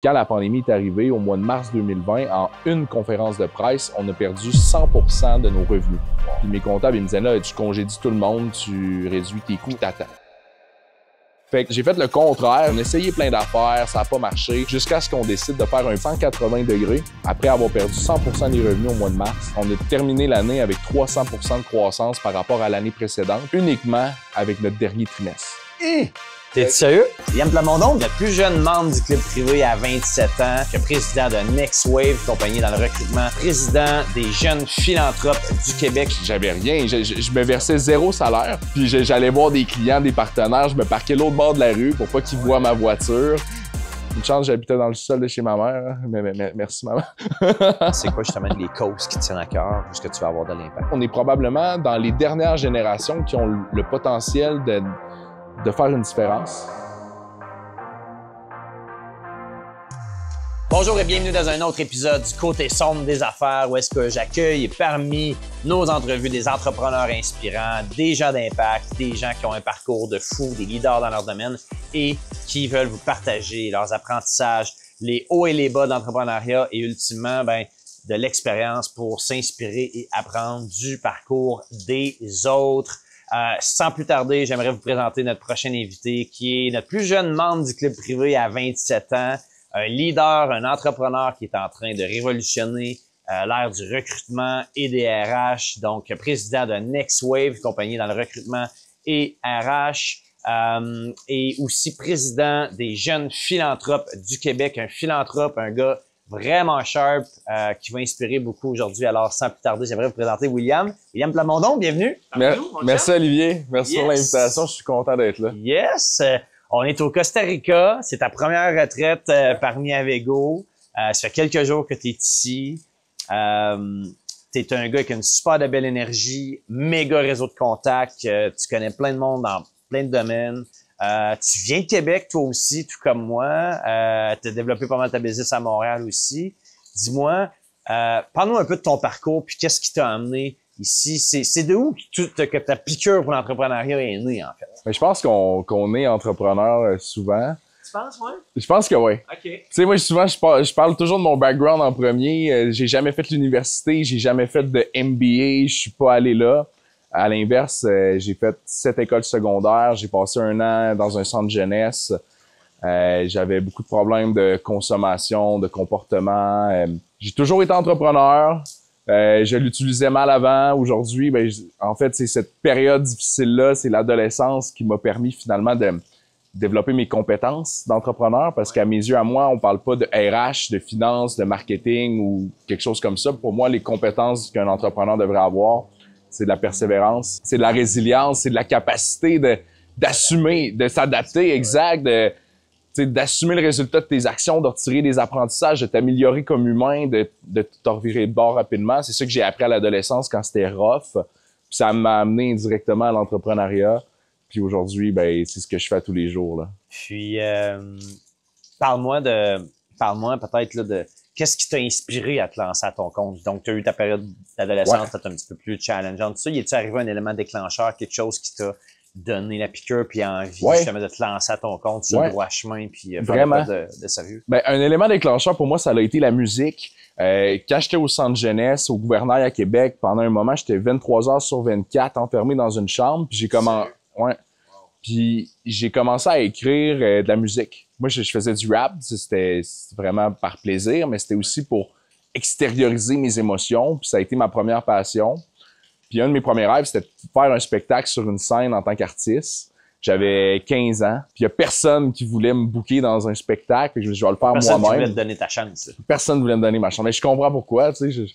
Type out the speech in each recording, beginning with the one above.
Quand la pandémie est arrivée, au mois de mars 2020, en une conférence de presse, on a perdu 100% de nos revenus. Puis mes comptables, ils me disaient, là, tu congédies tout le monde, tu réduis tes coûts, t'attends. Fait que j'ai fait le contraire, on a essayé plein d'affaires, ça n'a pas marché, jusqu'à ce qu'on décide de faire un 180 degrés. Après avoir perdu 100% des revenus au mois de mars, on a terminé l'année avec 300% de croissance par rapport à l'année précédente, uniquement avec notre dernier trimestre. T'es sérieux? William Plamondon, le plus jeune membre du club privé à 27 ans, président de Next Wave, compagnie dans le recrutement, président des jeunes philanthropes du Québec. J'avais rien, je me versais 0 salaire, puis j'allais voir des clients, des partenaires, je me parquais l'autre bord de la rue pour pas qu'ils voient ma voiture. Une chance, j'habitais dans le sol de chez ma mère, hein. Mais merci maman. C'est quoi justement les causes qui te tiennent à cœur, où est-ce que tu vas avoir de l'impact? On est probablement dans les dernières générations qui ont le potentiel de faire une différence. Bonjour et bienvenue dans un autre épisode du Côté sombre des affaires où est-ce que j'accueille parmi nos entrevues des entrepreneurs inspirants, des gens d'impact, des gens qui ont un parcours de fou, des leaders dans leur domaine et qui veulent vous partager leurs apprentissages, les hauts et les bas d'entrepreneuriat et ultimement, de l'expérience pour s'inspirer et apprendre du parcours des autres. Sans plus tarder, j'aimerais vous présenter notre prochain invité qui est notre plus jeune membre du club privé à 27 ans, un leader, un entrepreneur qui est en train de révolutionner l'ère du recrutement et des RH, donc président de Next Wave, compagnie dans le recrutement et RH, et aussi président des jeunes philanthropes du Québec, un philanthrope, un gars vraiment sharp, qui va inspirer beaucoup aujourd'hui. Alors, sans plus tarder, j'aimerais vous présenter William. William Plamondon, bienvenue. Merci Olivier, merci pour l'invitation, je suis content d'être là. Yes! On est au Costa Rica, c'est ta première retraite parmi Avego. Ça fait quelques jours que tu es ici. Tu es un gars qui a une super de belle énergie, méga réseau de contacts, tu connais plein de monde dans plein de domaines. Tu viens de Québec, toi aussi, tout comme moi. Tu as développé pas mal ta business à Montréal aussi. Dis-moi, parle-nous un peu de ton parcours, puis qu'est-ce qui t'a amené ici? C'est de où que ta piqûre pour l'entrepreneuriat est née, en fait? Mais je pense qu'on est entrepreneur souvent. Tu penses, ouais? Je pense que oui. OK. Tu sais, moi, souvent, je parle toujours de mon background en premier. J'ai jamais fait l'université, j'ai jamais fait de MBA, je suis pas allé là. À l'inverse, j'ai fait 7 écoles secondaires, j'ai passé 1 an dans un centre jeunesse. J'avais beaucoup de problèmes de consommation, de comportement. J'ai toujours été entrepreneur. Je l'utilisais mal avant. Aujourd'hui, en fait, c'est cette période difficile-là, c'est l'adolescence qui m'a permis finalement de développer mes compétences d'entrepreneur parce qu'à mes yeux, à moi, on parle pas de RH, de finance, de marketing ou quelque chose comme ça. Pour moi, les compétences qu'un entrepreneur devrait avoir, c'est de la persévérance, c'est de la résilience, c'est de la capacité d'assumer, de s'adapter, exact, d'assumer le résultat de tes actions, de retirer des apprentissages, de t'améliorer comme humain, de te revirer de bord rapidement. C'est ça que j'ai appris à l'adolescence quand c'était rough. Puis ça m'a amené indirectement à l'entrepreneuriat. Puis aujourd'hui, c'est ce que je fais tous les jours, là. Puis, parle-moi peut-être là, de qu'est-ce qui t'a inspiré à te lancer à ton compte? Donc, tu as eu ta période d'adolescence, peut-être un petit peu plus challengeante. Tout ça, y est-il arrivé un élément déclencheur, quelque chose qui t'a donné la piqûre puis envie justement de te lancer à ton compte sur le droit chemin puis vraiment de sérieux? Un élément déclencheur pour moi, ça a été la musique. Quand j'étais au centre jeunesse, au gouvernail à Québec, pendant un moment, j'étais 23 heures sur 24 enfermé dans une chambre. Puis j'ai commencé à écrire de la musique. Moi, je faisais du rap, c'était vraiment par plaisir, mais c'était aussi pour extérioriser mes émotions. Puis ça a été ma première passion. Puis un de mes premiers rêves, c'était de faire un spectacle sur une scène en tant qu'artiste. J'avais 15 ans, puis il y a personne qui voulait me booker dans un spectacle. Je me suis dit, je vais le faire moi-même. Personne ne voulait te donner ta chance. Personne ne voulait me donner ma chance. Mais je comprends pourquoi, tu sais.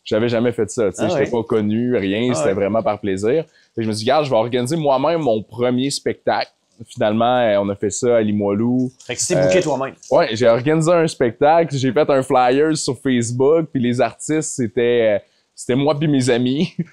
J'avais jamais fait ça, tu sais. J'étais pas connu, rien. C'était vraiment par plaisir. Puis je me suis dit, regarde, je vais organiser moi-même mon premier spectacle. Finalement, on a fait ça à Limoilou. Fait que tu t'es booké toi-même. Ouais, j'ai organisé un spectacle. J'ai fait un flyer sur Facebook. Puis les artistes, c'était moi puis mes amis. Tu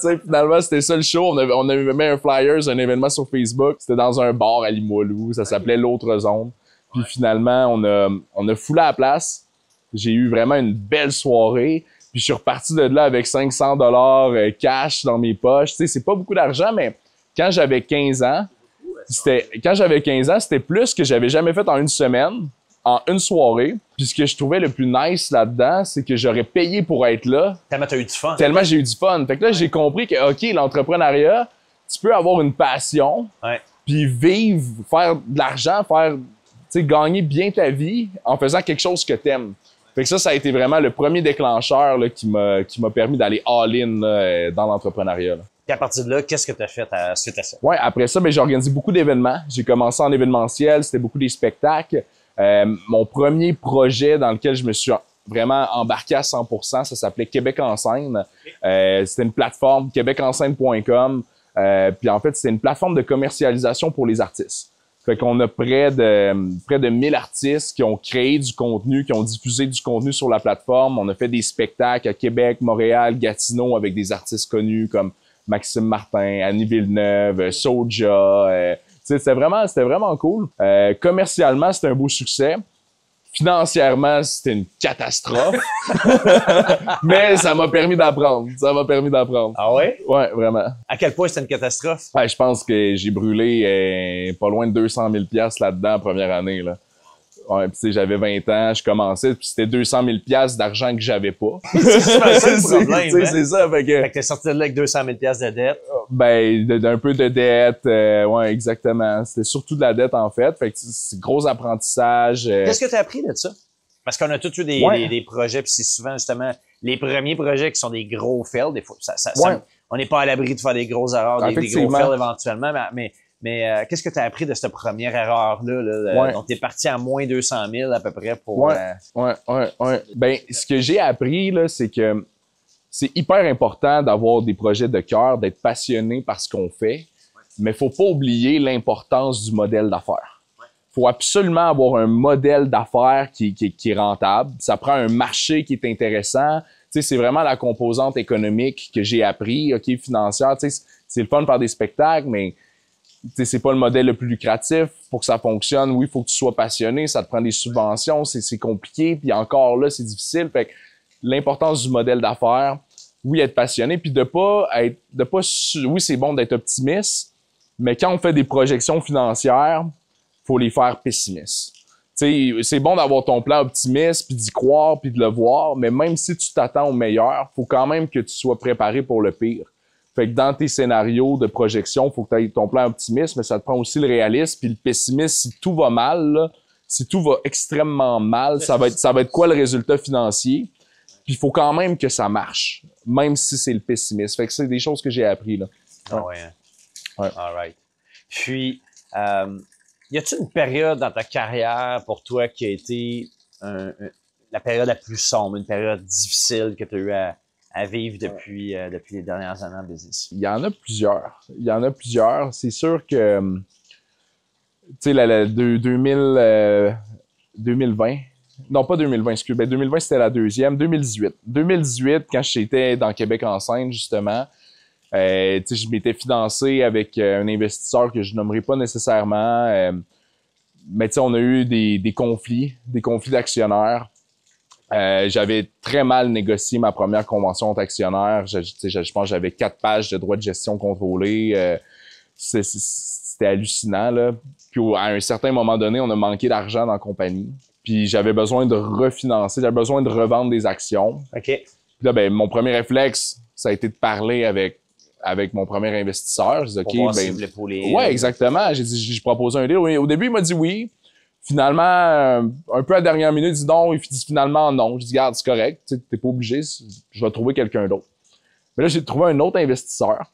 sais, finalement, c'était ça le show. On avait mis un flyer, un événement sur Facebook. C'était dans un bar à Limoilou. Ça s'appelait L'Autre Zone. Puis finalement, on a foulé à la place. J'ai eu vraiment une belle soirée. Puis je suis reparti de là avec 500 $ cash dans mes poches. Tu sais, c'est pas beaucoup d'argent, mais quand j'avais 15 ans, c'était plus que j'avais jamais fait en une semaine. en une soirée. Puis ce que je trouvais le plus nice là-dedans, c'est que j'aurais payé pour être là. Tellement t'as eu du fun. Tellement j'ai eu du fun. Fait que là, j'ai compris que, OK, l'entrepreneuriat, tu peux avoir une passion, puis vivre, faire de l'argent, gagner bien ta vie en faisant quelque chose que t'aimes. Fait que ça a été vraiment le premier déclencheur là, qui m'a permis d'aller all-in là, dans l'entrepreneuriat. Là. Et à partir de là, qu'est-ce que tu as fait suite à ça? Ouais, après ça, j'ai organisé beaucoup d'événements. J'ai commencé en événementiel, c'était beaucoup des spectacles. Mon premier projet dans lequel je me suis vraiment embarqué à 100%, ça s'appelait Québec en scène. C'était une plateforme, québecenscène.com. Puis en fait, c'était une plateforme de commercialisation pour les artistes. Fait qu'on a près de 1000 artistes qui ont créé du contenu, qui ont diffusé du contenu sur la plateforme. On a fait des spectacles à Québec, Montréal, Gatineau avec des artistes connus comme Maxime Martin, Annie Villeneuve, Soulja. C'était vraiment cool. Commercialement, c'était un beau succès. Financièrement, c'était une catastrophe. Mais ça m'a permis d'apprendre. Ah ouais? Ouais, vraiment. À quel point c'était une catastrophe? Ouais, je pense que j'ai brûlé pas loin de 200 000 $ là-dedans la première année. Là. Ouais, puis j'avais 20 ans, je commençais, puis c'était 200 000 $ d'argent que j'avais pas. C'est ça le problème. Hein? C'est ça. Fait que t'es sorti de là avec 200 000 $ de dette. Ben, d'un peu de dette. Ouais, exactement. C'était surtout de la dette, en fait. Fait que c'est gros apprentissage. Qu'est-ce que tu as appris de ça? Parce qu'on a tous eu des projets, puis c'est souvent, justement, les premiers projets qui sont des gros fails. Des fois, on n'est pas à l'abri de faire des grosses erreurs, des gros fails éventuellement, mais qu'est-ce que tu as appris de cette première erreur-là? Donc, tu es parti à moins 200 000 à peu près pour... Ouais. Ben, ce que j'ai appris, là, c'est que c'est hyper important d'avoir des projets de cœur, d'être passionné par ce qu'on fait, mais faut pas oublier l'importance du modèle d'affaires. Faut absolument avoir un modèle d'affaires qui est rentable. Ça prend un marché qui est intéressant. Tu sais, c'est vraiment la composante économique que j'ai appris, OK, financière. Tu sais, c'est le fun de faire des spectacles, mais c'est pas le modèle le plus lucratif. Pour que ça fonctionne, oui, il faut que tu sois passionné, ça te prend des subventions, c'est compliqué, puis encore là, c'est difficile. Fait que l'importance du modèle d'affaires, oui, être passionné, puis oui, c'est bon d'être optimiste, mais quand on fait des projections financières, faut les faire pessimistes. Tu sais, c'est bon d'avoir ton plan optimiste, puis d'y croire, puis de le voir, mais même si tu t'attends au meilleur, faut quand même que tu sois préparé pour le pire. Fait que dans tes scénarios de projection, faut que tu aies ton plan optimiste, mais ça te prend aussi le réalisme, puis le pessimisme, si tout va mal, là, si tout va extrêmement mal, ça va être quoi le résultat financier? Puis il faut quand même que ça marche, même si c'est le pessimisme. Fait que c'est des choses que j'ai appris, là. Ah ouais. Ouais. All right. Puis, y a-t-il une période dans ta carrière pour toi qui a été la période la plus sombre, une période difficile que tu as eu à vivre depuis les dernières années en business? Il y en a plusieurs. C'est sûr que, tu sais, 2020, non pas 2020, excuse, 2020 c'était la deuxième, 2018. 2018, quand j'étais dans Québec en scène, justement, tu sais, je m'étais financé avec un investisseur que je nommerai pas nécessairement, mais tu sais, on a eu des conflits d'actionnaires. J'avais très mal négocié ma première convention d'actionnaire. Je pense que j'avais 4 pages de droits de gestion contrôlés. C'était hallucinant, là. Puis à un certain moment donné, on a manqué d'argent dans la compagnie. Puis j'avais besoin de refinancer, j'avais besoin de revendre des actions. OK. Puis là, ben, mon premier réflexe, ça a été de parler avec mon premier investisseur. Je dis, OK, ouais, exactement. J'ai proposé un deal. Au début, il m'a dit oui. Finalement, un peu à la dernière minute, il dit non. Il dit finalement non. Je dis, regarde, c'est correct. T'es pas obligé. Je vais trouver quelqu'un d'autre. Mais là, j'ai trouvé un autre investisseur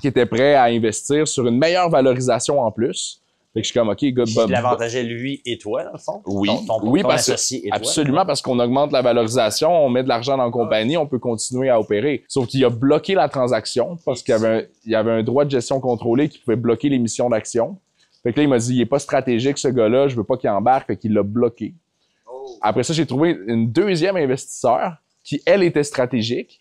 qui était prêt à investir sur une meilleure valorisation en plus. Fait que je suis comme, OK, good. Il l'avantageait lui et toi, dans le fond? Oui, ton associé et toi? Absolument, parce qu'on augmente la valorisation, on met de l'argent dans la compagnie, on peut continuer à opérer. Sauf qu'il a bloqué la transaction parce qu'il y avait un droit de gestion contrôlé qui pouvait bloquer l'émission d'actions. Fait que là, il m'a dit, il est pas stratégique, ce gars-là, je veux pas qu'il embarque, fait qu'il l'a bloqué. Après ça, j'ai trouvé une deuxième investisseur qui, elle, était stratégique.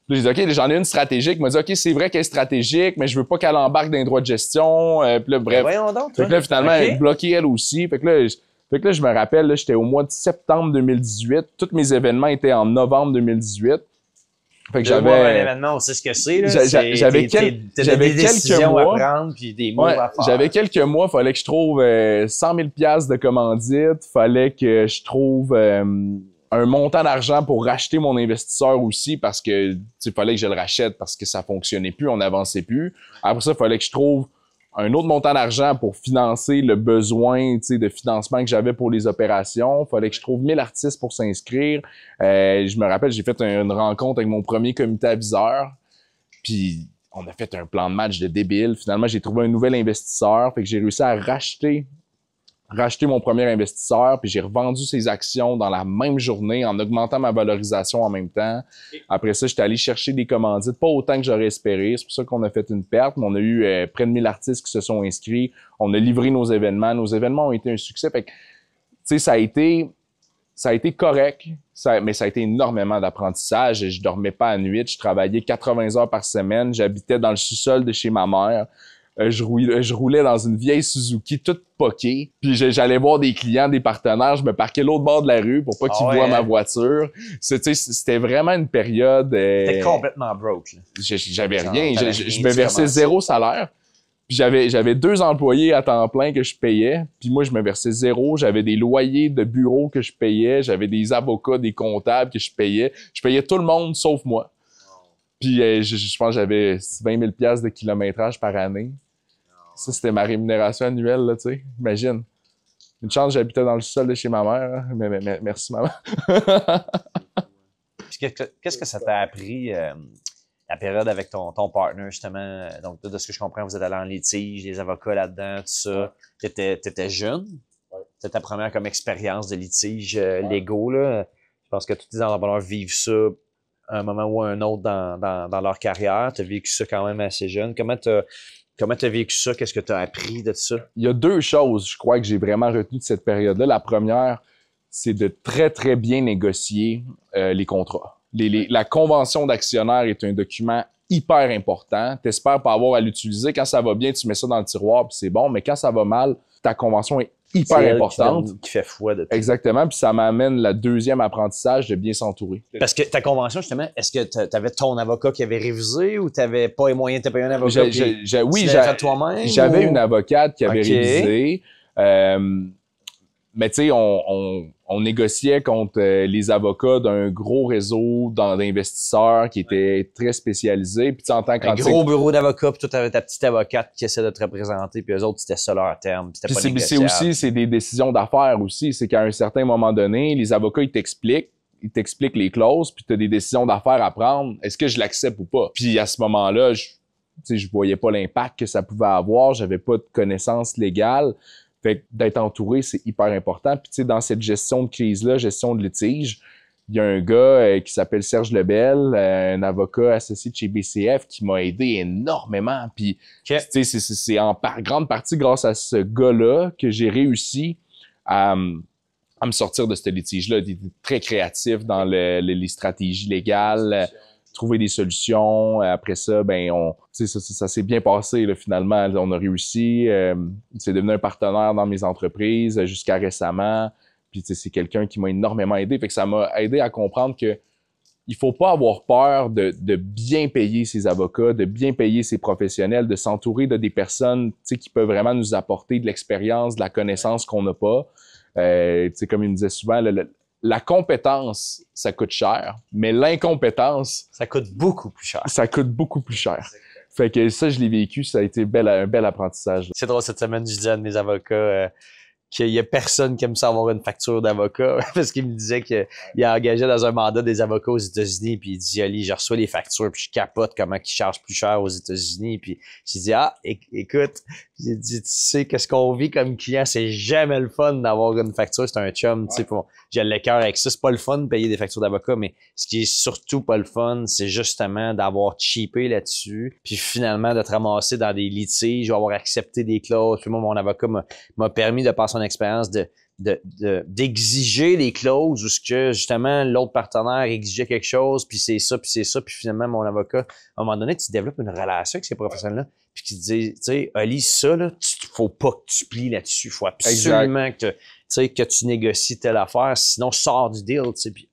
Là, j'ai dit, OK, j'en ai une stratégique. Il m'a dit, OK, c'est vrai qu'elle est stratégique, mais je veux pas qu'elle embarque dans les droits de gestion. Puis là, bref. Fait que là, finalement, elle est bloquée elle aussi. Fait que là, je me rappelle, là, j'étais au mois de septembre 2018. Tous mes événements étaient en novembre 2018. Fait que 2 mois avant un événement, on sait ce que c'est. Là. J'avais des quelques décisions mois à prendre, puis des mots ouais, à faire. j'avais quelques mois, fallait que je trouve 100 000 $ de commandite, fallait que je trouve un montant d'argent pour racheter mon investisseur aussi, parce que fallait que je le rachète parce que ça fonctionnait plus, on n'avançait plus. Après ça, il fallait que je trouve un autre montant d'argent pour financer le besoin de financement que j'avais pour les opérations. Fallait que je trouve 1000 artistes pour s'inscrire. Je me rappelle, j'ai fait une rencontre avec mon premier comité aviseur. Puis on a fait un plan de match de débile. Finalement, j'ai trouvé un nouvel investisseur. Fait que j'ai réussi à racheter mon premier investisseur, puis j'ai revendu ses actions dans la même journée en augmentant ma valorisation en même temps. Après ça, j'étais allé chercher des commandites, pas autant que j'aurais espéré. C'est pour ça qu'on a fait une perte, mais on a eu près de 1000 artistes qui se sont inscrits. On a livré nos événements. Nos événements ont été un succès. Fait que, tu sais, ça a été correct, mais ça a été énormément d'apprentissage. Je dormais pas à nuit, je travaillais 80 heures par semaine, j'habitais dans le sous-sol de chez ma mère. Je roulais dans une vieille Suzuki toute poquée, puis j'allais voir des clients, des partenaires, je me parquais l'autre bord de la rue pour pas qu'ils voient ma voiture. C'était vraiment une période... T'étais complètement broke. Là. J'avais rien, je me versais 0 salaire. Puis j'avais 2 employés à temps plein que je payais, puis moi je me versais 0, j'avais des loyers de bureau que je payais, j'avais des avocats, des comptables que je payais tout le monde sauf moi. Puis je pense que j'avais 20 000 $ de kilométrage par année. Ça, c'était ma rémunération annuelle, là, tu sais. Imagine. Une chance, j'habitais dans le sol de chez ma mère. Hein. Mais merci, maman. Qu'est-ce que ça t'a appris, la période avec ton partner, justement? Donc, de ce que je comprends, vous êtes allé en litige, les avocats là-dedans, tout ça. T'étais jeune. C'était ta première comme expérience de litige légaux, là. Je pense que tous les entrepreneurs vivent ça à un moment ou à un autre dans leur carrière. T'as vécu ça quand même assez jeune. Comment t'as vécu ça? Qu'est-ce que t'as appris de ça? Il y a 2 choses, je crois, que j'ai vraiment retenues de cette période-là. La première, c'est de très, très bien négocier les contrats. La convention d'actionnaire est un document hyper important. T'espères pas avoir à l'utiliser. Quand ça va bien, tu mets ça dans le tiroir, puis c'est bon. Mais quand ça va mal, ta convention est hyper importante. Qui fait foi de tout. Exactement. Puis ça m'amène le deuxième apprentissage de bien s'entourer. Parce que ta convention, justement, est-ce que tu avais ton avocat qui avait révisé ou tu n'avais pas les moyens de te payer un avocat? Oui, toi-même. J'avais une avocate qui avait révisé. Mais tu sais, on négociait contre les avocats d'un gros réseau d'investisseurs qui étaient très spécialisés. Puis en tant un gros bureau d'avocats, puis toi, tu avais ta petite avocate qui essaie de te représenter, puis eux autres, c'était ça leur terme. C'était pas négociable. C'est des décisions d'affaires aussi. C'est qu'à un certain moment donné, les avocats, ils t'expliquent les clauses, puis tu as des décisions d'affaires à prendre. Est-ce que je l'accepte ou pas? Puis à ce moment-là, je voyais pas l'impact que ça pouvait avoir. J'avais pas de connaissances légales. Fait que d'être entouré, c'est hyper important. Puis tu sais, dans cette gestion de crise-là, gestion de litige, il y a un gars qui s'appelle Serge Lebel, un avocat associé de chez BCF qui m'a aidé énormément. Puis tu sais, c'est en grande partie grâce à ce gars-là que j'ai réussi à me sortir de ce litige-là. Il était très créatif dans les stratégies légales. Trouver des solutions. Après ça, ça s'est bien passé, là, finalement. On a réussi. C'est devenu un partenaire dans mes entreprises jusqu'à récemment. Puis, c'est quelqu'un qui m'a énormément aidé. Fait que ça m'a aidé à comprendre que il faut pas avoir peur de bien payer ses avocats, de bien payer ses professionnels, de s'entourer de des personnes, qui peuvent vraiment nous apporter de l'expérience, de la connaissance qu'on n'a pas. Comme il me disait souvent, la compétence, ça coûte cher, mais l'incompétence... Ça coûte beaucoup plus cher. Ça coûte beaucoup plus cher. Fait que ça, je l'ai vécu, ça a été un bel apprentissage. C'est drôle, cette semaine, je disais à mes avocats qu'il y a personne qui aime ça avoir une facture d'avocat parce qu'il me disait qu'il a engagé dans un mandat des avocats aux États-Unis puis il dit « Ali, je reçois les factures puis je capote comment ils chargent plus cher aux États-Unis. » Puis j'ai dit « Ah, écoute, j'ai dit, tu sais, qu'est-ce qu'on vit comme client, c'est jamais le fun d'avoir une facture, c'est un chum, tu sais, j'ai le cœur avec ça, c'est pas le fun de payer des factures d'avocat, mais ce qui est surtout pas le fun, c'est justement d'avoir cheapé là-dessus, puis finalement de te ramasser dans des litiges, ou avoir accepté des clauses. Puis moi, mon avocat m'a permis de par son expérience d'exiger des clauses où ce que justement l'autre partenaire exigeait quelque chose, puis c'est ça, puis finalement mon avocat, à un moment donné, tu développes une relation avec ces professionnels-là, puis qui te dit, tu sais, Ali, ça, là, faut pas que tu plies là-dessus, faut absolument que tu négocies telle affaire, sinon sors du deal, tu sais, puis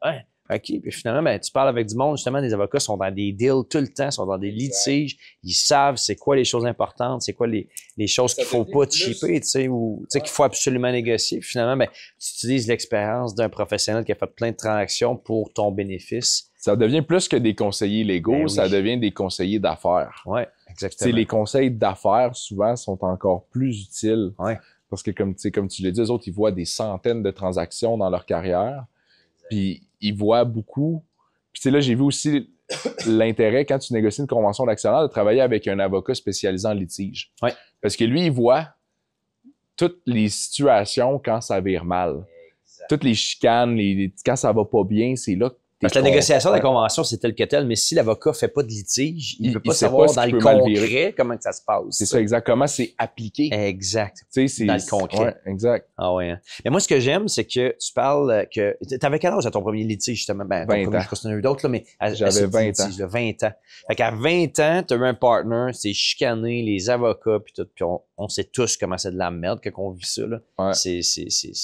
OK. Puis finalement, ben, tu parles avec du monde, justement, des avocats sont dans des deals tout le temps, sont dans des litiges. Ils savent c'est quoi les choses importantes, c'est quoi les choses qu'il faut pas chipper, tu sais, ou tu sais, qu'il faut absolument négocier. Puis finalement, ben, tu utilises l'expérience d'un professionnel qui a fait plein de transactions pour ton bénéfice. Ça devient plus que des conseillers légaux, Ben oui. ça devient des conseillers d'affaires. Ouais, exactement. T'sais, les conseils d'affaires, souvent, sont encore plus utiles. Ouais. Parce que, comme tu l'as dit, eux autres, ils voient des centaines de transactions dans leur carrière. Puis, ils voient beaucoup. Puis, là, j'ai vu aussi l'intérêt, quand tu négocies une convention d'actionnaire, de travailler avec un avocat spécialisé en litige. Ouais. Parce que lui, il voit toutes les situations quand ça vire mal. Exact. Toutes les chicanes, quand ça va pas bien, c'est là que parce que la négociation de la convention, c'est tel que tel, mais si l'avocat fait pas de litige, il peut pas savoir dans le concret comment que ça se passe. C'est ça, exact. Comment c'est appliqué. Exact. Tu sais, c'est dans le concret. Ouais, exact. Ah ouais. Hein. Mais moi, ce que j'aime, c'est que tu parles que... T'avais quel âge à ton premier litige, justement? Ben, 20 ans. Je crois que t'en as eu d'autres, là, mais... J'avais 20 ans. Là, 20 ans. Fait qu'à 20 ans, t'as eu un partner, c'est chicané, les avocats, puis tout. Puis on sait tous comment c'est de la merde qu'on vit ça, là. Ouais. C'est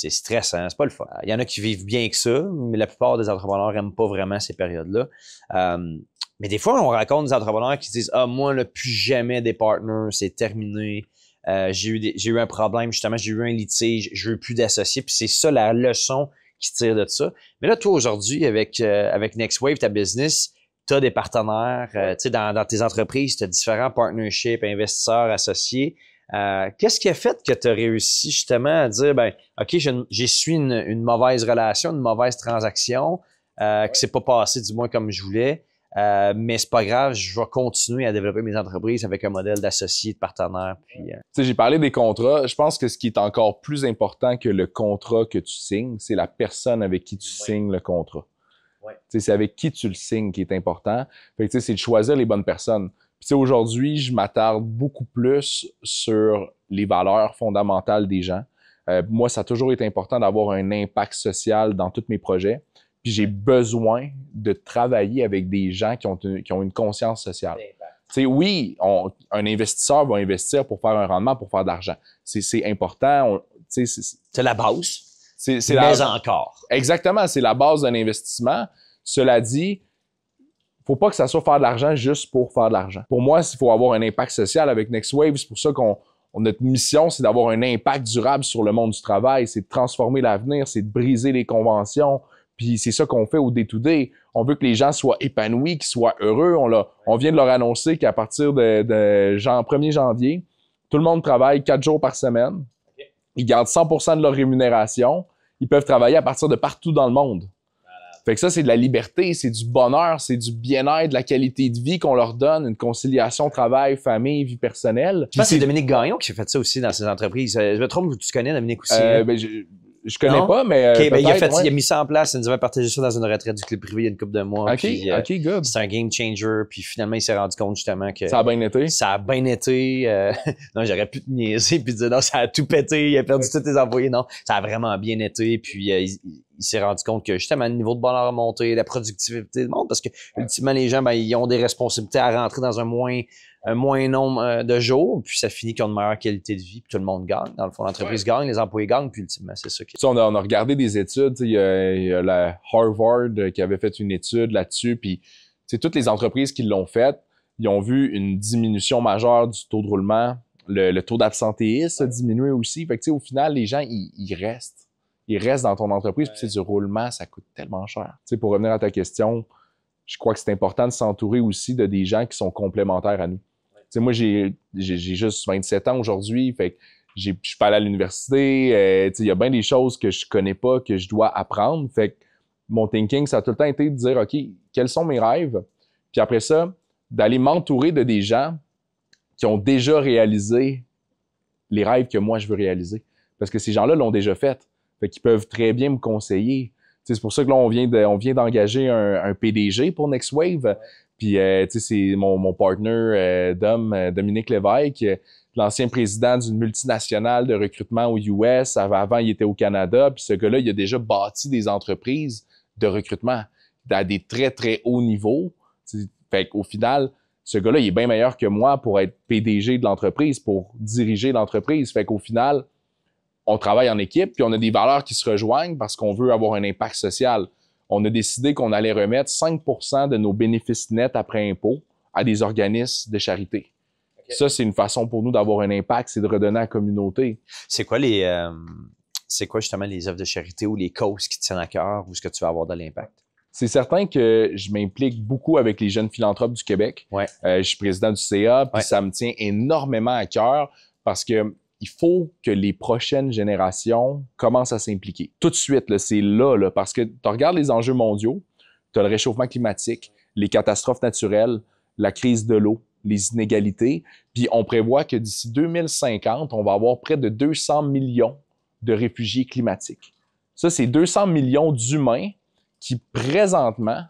stressant, c'est pas le fun. Il y en a qui vivent bien que ça, mais la plupart des entrepreneurs aiment pas vraiment ces périodes-là. Mais des fois, on rencontre des entrepreneurs qui disent « Ah, moi, là, plus jamais des partners, c'est terminé. J'ai eu un problème, justement, j'ai eu un litige, je veux plus d'associés. » Puis c'est ça la leçon qui tire de ça. Mais là, toi, aujourd'hui, avec NextWave, ta business, tu as des partenaires. Tu sais, dans tes entreprises, tu as différents partnerships, investisseurs, associés. Qu'est-ce qui a fait que tu as réussi justement à dire, ben, OK, j'ai su une mauvaise relation, une mauvaise transaction, que c'est pas passé du moins comme je voulais, mais c'est pas grave, je vais continuer à développer mes entreprises avec un modèle d'associé, de partenaire. Puis, Tu sais, j'ai parlé des contrats. Je pense que ce qui est encore plus important que le contrat que tu signes, c'est la personne avec qui tu signes le contrat. Ouais. Tu sais, c'est avec qui tu le signes qui est important. Fait que, tu sais, c'est de choisir les bonnes personnes. Puis, tu sais, aujourd'hui, je m'attarde beaucoup plus sur les valeurs fondamentales des gens. Moi, ça a toujours été important d'avoir un impact social dans tous mes projets. Puis j'ai besoin de travailler avec des gens qui ont une conscience sociale. Tu sais, oui, un investisseur va investir pour faire un rendement, pour faire de l'argent. C'est important. C'est la base. Mais encore. Exactement, c'est la base d'un investissement. Cela dit, faut pas que ça soit faire de l'argent juste pour faire de l'argent. Pour moi, il faut avoir un impact social avec NextWave. C'est pour ça notre mission, c'est d'avoir un impact durable sur le monde du travail. C'est de transformer l'avenir, c'est de briser les conventions. Puis c'est ça qu'on fait au day-to-day. On veut que les gens soient épanouis, qu'ils soient heureux. On vient de leur annoncer qu'à partir de 1er janvier, tout le monde travaille 4 jours par semaine. Okay. Ils gardent 100% de leur rémunération. Ils peuvent travailler à partir de partout dans le monde. Fait que ça, c'est de la liberté, c'est du bonheur, c'est du bien-être, de la qualité de vie qu'on leur donne, une conciliation travail, famille, vie personnelle. Je pense que c'est Dominique Gagnon qui a fait ça aussi dans ses entreprises. Je me trompe, tu connais Dominique aussi? Je connais pas, mais okay, ben, il a mis ça en place. Il nous avait partagé ça dans une retraite du club privé il y a une couple de mois. OK, puis, OK, good. C'est un game changer. Puis finalement, il s'est rendu compte justement que... Ça a bien été? Ça a bien été. Non, j'aurais pu te niaiser puis dire non, ça a tout pété. Il a perdu tous tes employés. Non, ça a vraiment bien été. Puis il s'est rendu compte que justement, le niveau de bonheur a monté, la productivité du monde, parce que ultimement, les gens, ben, ils ont des responsabilités à rentrer dans un moins nombre de jours, puis ça finit qu'ils ont une meilleure qualité de vie, puis tout le monde gagne. Dans le fond, l'entreprise gagne, les employés gagnent, puis ultimement, c'est ça qui... On a regardé des études, il y a la Harvard qui avait fait une étude là-dessus, puis toutes les entreprises qui l'ont fait, ils ont vu une diminution majeure du taux de roulement, le taux d'absentéisme a diminué aussi. Fait que au final, les gens, ils restent. Ils restent dans ton entreprise, puis du roulement, ça coûte tellement cher. Pour revenir à ta question, je crois que c'est important de s'entourer aussi de des gens qui sont complémentaires à nous. T'sais, moi, j'ai juste 27 ans aujourd'hui, fait que je suis pas allé à l'université, il y a bien des choses que je connais pas, que je dois apprendre. Fait que mon thinking, ça a tout le temps été de dire, OK, quels sont mes rêves? Puis après ça, d'aller m'entourer de des gens qui ont déjà réalisé les rêves que moi, je veux réaliser. Parce que ces gens-là l'ont déjà fait. Fait qu'ils peuvent très bien me conseiller. T'sais, c'est pour ça que là, on vient d'engager un PDG pour NextWave. Puis, c'est mon partner Dominique Lévesque, l'ancien président d'une multinationale de recrutement aux US. Avant, il était au Canada. Puis ce gars-là, il a déjà bâti des entreprises de recrutement à des très, très hauts niveaux. T'sais, fait qu'au final, ce gars-là, il est bien meilleur que moi pour être PDG de l'entreprise, pour diriger l'entreprise. Fait qu'au final, on travaille en équipe, puis on a des valeurs qui se rejoignent parce qu'on veut avoir un impact social. on a décidé qu'on allait remettre 5 % de nos bénéfices nets après impôt à des organismes de charité. Okay. Ça, c'est une façon pour nous d'avoir un impact, c'est de redonner à la communauté. C'est quoi justement les œuvres de charité ou les causes qui te tiennent à cœur ou ce que tu vas avoir de l'impact? C'est certain que je m'implique beaucoup avec les jeunes philanthropes du Québec. Ouais. Je suis président du CA, puis ça me tient énormément à cœur parce que il faut que les prochaines générations commencent à s'impliquer. Tout de suite, là, c'est là, parce que tu regardes les enjeux mondiaux, tu as le réchauffement climatique, les catastrophes naturelles, la crise de l'eau, les inégalités, puis on prévoit que d'ici 2050, on va avoir près de 200 millions de réfugiés climatiques. Ça, c'est 200 millions d'humains qui, présentement,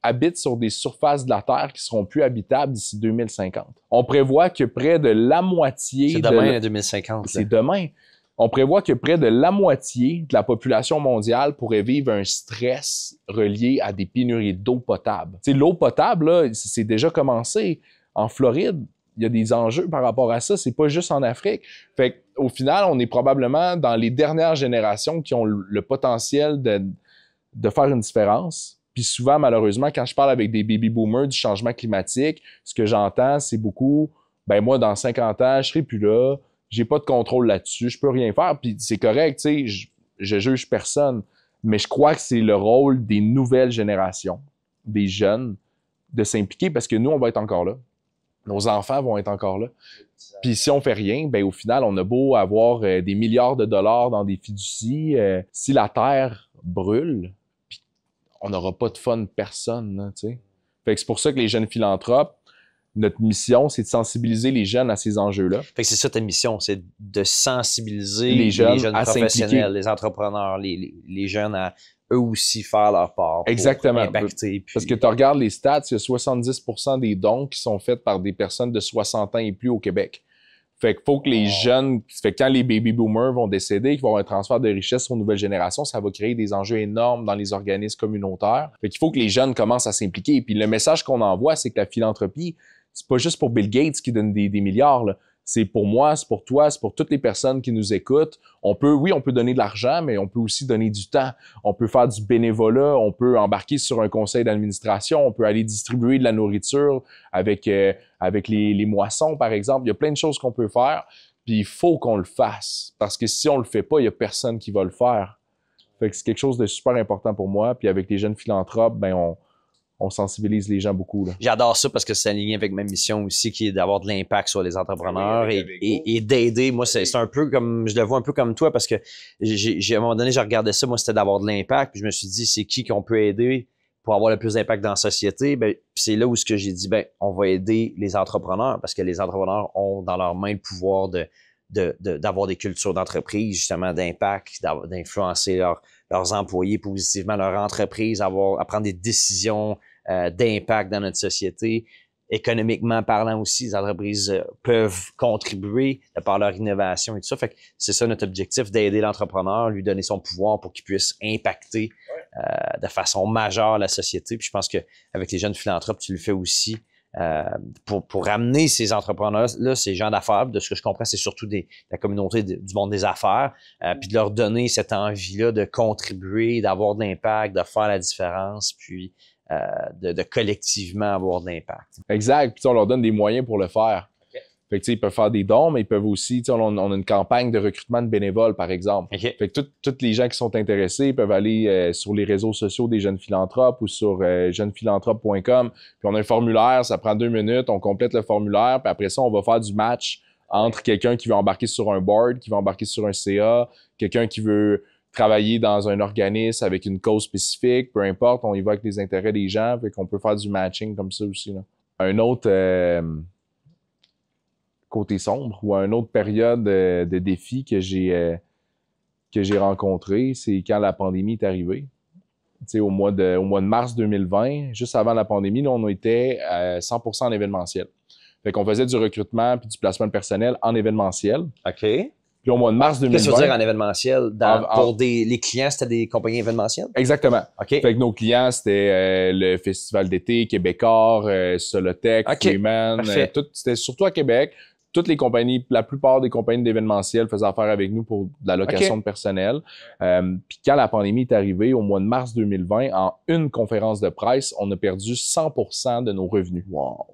habitent sur des surfaces de la Terre qui seront plus habitables d'ici 2050. On prévoit que près de la moitié... C'est demain, 2050. C'est demain. On prévoit que près de la moitié de la population mondiale pourrait vivre un stress relié à des pénuries d'eau potable. Tu sais, l'eau potable, là, c'est déjà commencé. En Floride, il y a des enjeux par rapport à ça. C'est pas juste en Afrique. Fait qu'au final, on est probablement dans les dernières générations qui ont le potentiel de faire une différence. Puis souvent, malheureusement, quand je parle avec des baby boomers du changement climatique, ce que j'entends, c'est beaucoup, ben moi, dans 50 ans, je serai plus là, j'ai pas de contrôle là-dessus, je peux rien faire. Puis c'est correct, tu sais, je juge personne. Mais je crois que c'est le rôle des nouvelles générations, des jeunes, de s'impliquer parce que nous, on va être encore là. Nos enfants vont être encore là. Puis si on fait rien, ben au final, on a beau avoir des milliards de dollars dans des fiducies, si la terre brûle, on n'aura pas de fun personne, tu sais. Fait que c'est pour ça que les jeunes philanthropes, notre mission, c'est de sensibiliser les jeunes à ces enjeux-là. Fait que c'est ça ta mission, c'est de sensibiliser les jeunes professionnels, les entrepreneurs, les jeunes à eux aussi faire leur part. Exactement. Impacter, puis... Parce que tu regardes les stats, il y a 70 % des dons qui sont faits par des personnes de 60 ans et plus au Québec. Fait qu'il faut que les jeunes, fait que quand les baby boomers vont décéder, qu'il va y avoir un transfert de richesse aux nouvelles générations, ça va créer des enjeux énormes dans les organismes communautaires. Fait qu'il faut que les jeunes commencent à s'impliquer. Puis le message qu'on envoie, c'est que la philanthropie, c'est pas juste pour Bill Gates qui donne des milliards, là. C'est pour moi, c'est pour toi, c'est pour toutes les personnes qui nous écoutent. On peut donner de l'argent, mais on peut aussi donner du temps. On peut faire du bénévolat, on peut embarquer sur un conseil d'administration, on peut aller distribuer de la nourriture avec les moissons, par exemple. Il y a plein de choses qu'on peut faire, puis il faut qu'on le fasse. Parce que si on le fait pas, il y a personne qui va le faire. Fait que c'est quelque chose de super important pour moi. Puis avec les jeunes philanthropes, ben on sensibilise les gens beaucoup, là. J'adore ça parce que c'est aligné avec ma mission aussi qui est d'avoir de l'impact sur les entrepreneurs et d'aider. Moi, c'est un peu comme, je le vois un peu comme toi parce que à un moment donné, je regardais ça, moi, c'était d'avoir de l'impact. Puis je me suis dit, c'est qui qu'on peut aider pour avoir le plus d'impact dans la société? Ben, c'est là où ce que j'ai dit, ben, on va aider les entrepreneurs parce que les entrepreneurs ont dans leurs mains le pouvoir d'avoir des cultures d'entreprise, justement, d'impact, d'influencer leurs employés positivement, leur entreprise, à prendre des décisions d'impact dans notre société. Économiquement parlant aussi, les entreprises peuvent contribuer de par leur innovation et tout ça. Fait que c'est ça notre objectif, d'aider l'entrepreneur, lui donner son pouvoir pour qu'il puisse impacter de façon majeure la société. Puis je pense qu'avec les jeunes philanthropes, tu le fais aussi. Pour ramener ces entrepreneurs-là, ces gens d'affaires, de ce que je comprends, c'est surtout la communauté du monde des affaires, puis de leur donner cette envie-là de contribuer, d'avoir de l'impact, de faire la différence, puis de collectivement avoir de l'impact. Exact. Puis on leur donne des moyens pour le faire. Okay. Fait que ils peuvent faire des dons, mais ils peuvent aussi, on a une campagne de recrutement de bénévoles, par exemple. Okay. Fait que tous les gens qui sont intéressés peuvent aller sur les réseaux sociaux des jeunes philanthropes ou sur jeunesphilanthropes.com. Puis on a un formulaire, ça prend 2 minutes, on complète le formulaire, puis après ça, on va faire du match entre quelqu'un qui veut embarquer sur un board, qui veut embarquer sur un CA, quelqu'un qui veut travailler dans un organisme avec une cause spécifique, peu importe, on y va avec les intérêts des gens, fait qu'on peut faire du matching comme ça aussi, là. Un autre côté sombre ou une autre période de défi que j'ai rencontré, c'est quand la pandémie est arrivée. Tu sais, au mois de mars 2020, juste avant la pandémie, là, on était à 100% en événementiel. Fait qu'on faisait du recrutement puis du placement de personnel en événementiel. OK. Puis au mois de mars 2020... Qu'est-ce que tu veux dire en événementiel? Pour les clients, c'était des compagnies événementielles? Exactement. Okay. Fait que nos clients, c'était le Festival d'été, Québécois, Solotech, Freeman, c'était surtout à Québec. toutes les compagnies, la plupart des compagnies d'événementiel faisaient affaire avec nous pour de la location de personnel. Puis quand la pandémie est arrivée, au mois de mars 2020, en une conférence de presse, on a perdu 100% de nos revenus. Wow.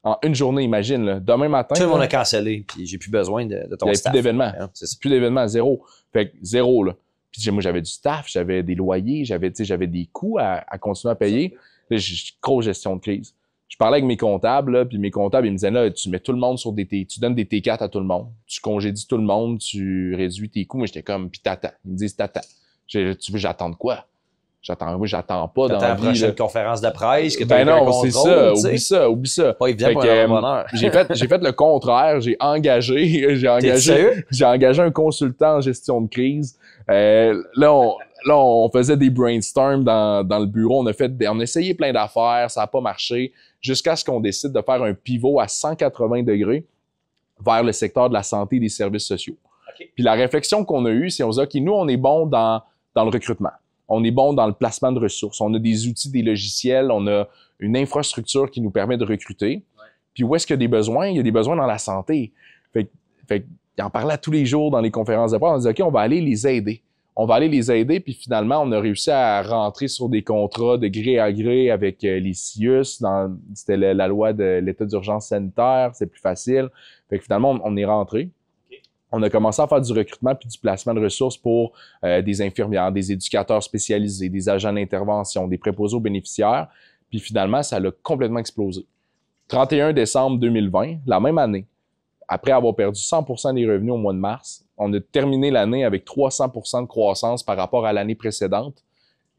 En une journée, imagine, là, demain matin. Tout le monde a cancellé, puis j'ai plus besoin de ton staff. Il n'y avait plus d'événements. Hein, c'est ça. Plus d'événements, zéro. Fait que zéro, là. Puis moi, j'avais du staff, j'avais des loyers, j'avais des coûts à continuer à payer. Là, j'ai grosse gestion de crise. Je parlais avec mes comptables, là, puis mes comptables, ils me disaient, là, tu mets tout le monde sur tu donnes des T4 à tout le monde. Tu congédies tout le monde, tu réduis tes coûts. Moi, j'étais comme, puis t'attends. Ils me disent, t'attends. Tu veux que j'attende quoi? J'attends pas dans la la prochaine vie, conférence de presse que tu ben non, c'est ça, oublie ça. Pas évident pour un entrepreneur. J'ai fait le contraire, j'ai engagé un consultant en gestion de crise. Là, on faisait des brainstorms dans le bureau, on a essayé plein d'affaires, ça n'a pas marché, jusqu'à ce qu'on décide de faire un pivot à 180 degrés vers le secteur de la santé et des services sociaux. Okay. Puis la réflexion qu'on a eue, c'est on se dit, OK, nous, on est bon dans le recrutement. On est bon dans le placement de ressources. On a des outils, des logiciels, on a une infrastructure qui nous permet de recruter. Ouais. Puis où est-ce qu'il y a des besoins? Il y a des besoins dans la santé. Fait il en parlait tous les jours dans les conférences de presse. On disait, OK, on va aller les aider. Puis finalement, on a réussi à rentrer sur des contrats de gré à gré avec les CIUS. C'était la loi de l'état d'urgence sanitaire. C'est plus facile. Fait que finalement, on est rentré. On a commencé à faire du recrutement puis du placement de ressources pour des infirmières, des éducateurs spécialisés, des agents d'intervention, des préposés aux bénéficiaires. Puis finalement, ça a complètement explosé. 31 décembre 2020, la même année, après avoir perdu 100% des revenus au mois de mars, on a terminé l'année avec 300% de croissance par rapport à l'année précédente,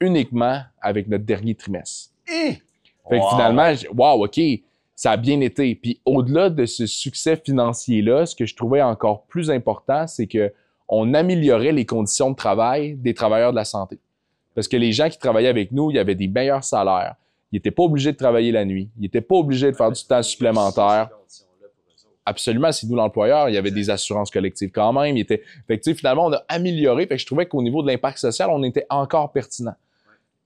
uniquement avec notre dernier trimestre. Fait que finalement, wow, OK, ça a bien été. Puis au-delà de ce succès financier-là, ce que je trouvais encore plus important, c'est que on améliorait les conditions de travail des travailleurs de la santé. Parce que les gens qui travaillaient avec nous, ils avaient des meilleurs salaires. Ils n'étaient pas obligés de travailler la nuit. Ils n'étaient pas obligés de faire du temps supplémentaire. Absolument, c'est nous l'employeur. Il y avait des assurances collectives quand même. Fait que, finalement, on a amélioré. Fait que je trouvais qu'au niveau de l'impact social, on était encore pertinent.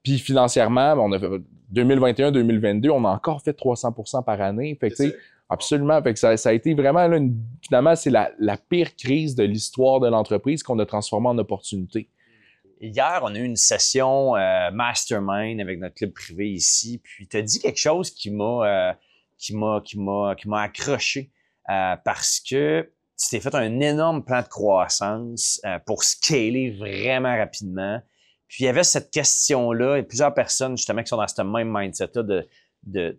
Puis financièrement, on a fait 2021-2022, on a encore fait 300% par année. Fait que, absolument. Fait que ça a été vraiment, là, finalement, c'est la pire crise de l'histoire de l'entreprise qu'on a transformée en opportunité. Hier, on a eu une session mastermind avec notre club privé ici. Puis tu as dit quelque chose qui m'a accroché parce que tu t'es fait un énorme plan de croissance pour scaler vraiment rapidement. Puis il y avait cette question-là, et plusieurs personnes justement qui sont dans ce même mindset-là de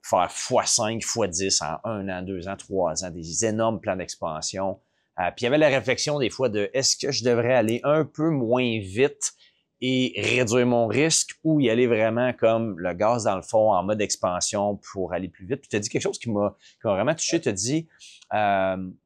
faire x5, x10 en 1 an, 2 ans, 3 ans, des énormes plans d'expansion. Puis il y avait la réflexion des fois de est-ce que je devrais aller un peu moins vite et réduire mon risque ou y aller vraiment comme le gaz dans le fond en mode expansion pour aller plus vite. Puis tu as dit quelque chose qui m'a vraiment touché. Tu as dit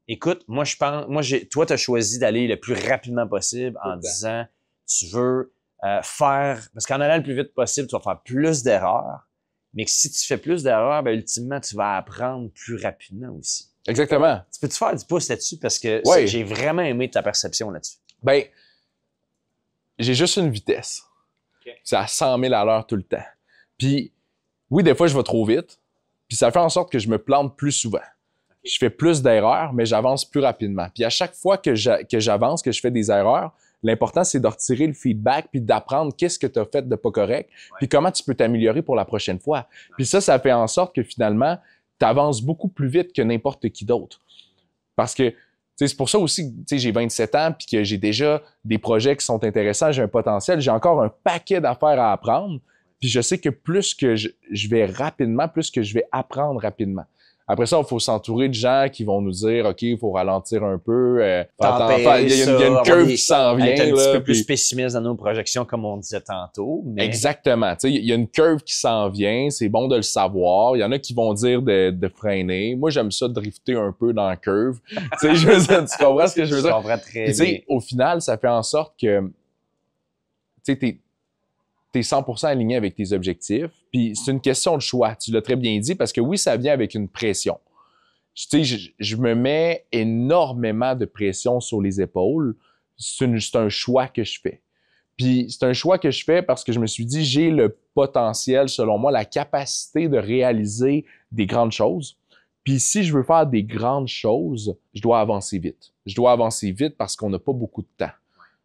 écoute, toi tu as choisi d'aller le plus rapidement possible en disant tu veux parce qu'en allant le plus vite possible, tu vas faire plus d'erreurs, mais que si tu fais plus d'erreurs, ben ultimement, tu vas apprendre plus rapidement aussi. Exactement. Tu peux-tu faire du pouce là-dessus? Parce que j'ai vraiment aimé ta perception là-dessus. Ben, j'ai juste une vitesse. Okay. C'est à 100 000 à l'heure tout le temps. Puis, oui, des fois, je vais trop vite. Puis ça fait en sorte que je me plante plus souvent. Okay. Je fais plus d'erreurs, mais j'avance plus rapidement. Puis à chaque fois que j'avance, que je fais des erreurs, l'important, c'est de retirer le feedback puis d'apprendre qu'est-ce que tu as fait de pas correct, puis comment tu peux t'améliorer pour la prochaine fois. Puis ça fait en sorte que finalement, tu avances beaucoup plus vite que n'importe qui d'autre. Parce que c'est pour ça aussi que j'ai 27 ans puis que j'ai déjà des projets qui sont intéressants, j'ai un potentiel, j'ai encore un paquet d'affaires à apprendre. Puis je sais que plus que je vais rapidement, plus que je vais apprendre rapidement. Après ça, il faut s'entourer de gens qui vont nous dire, OK, il faut ralentir un peu. Il y a une curve qui s'en vient. Être un petit peu plus pessimiste dans nos projections, comme on disait tantôt. Mais... Exactement. Il y a une curve qui s'en vient. C'est bon de le savoir. Il y en a qui vont dire de freiner. Moi, j'aime ça de drifter un peu dans la curve. Tu comprends ce que je veux dire? Je comprends très bien. Au final, ça fait en sorte que t'es 100% aligné avec tes objectifs. Puis c'est une question de choix. Tu l'as très bien dit parce que oui, ça vient avec une pression. Je me mets énormément de pression sur les épaules. C'est un choix que je fais. Puis c'est un choix que je fais parce que je me suis dit, j'ai le potentiel, selon moi, la capacité de réaliser des grandes choses. Puis si je veux faire des grandes choses, je dois avancer vite. Je dois avancer vite parce qu'on n'a pas beaucoup de temps.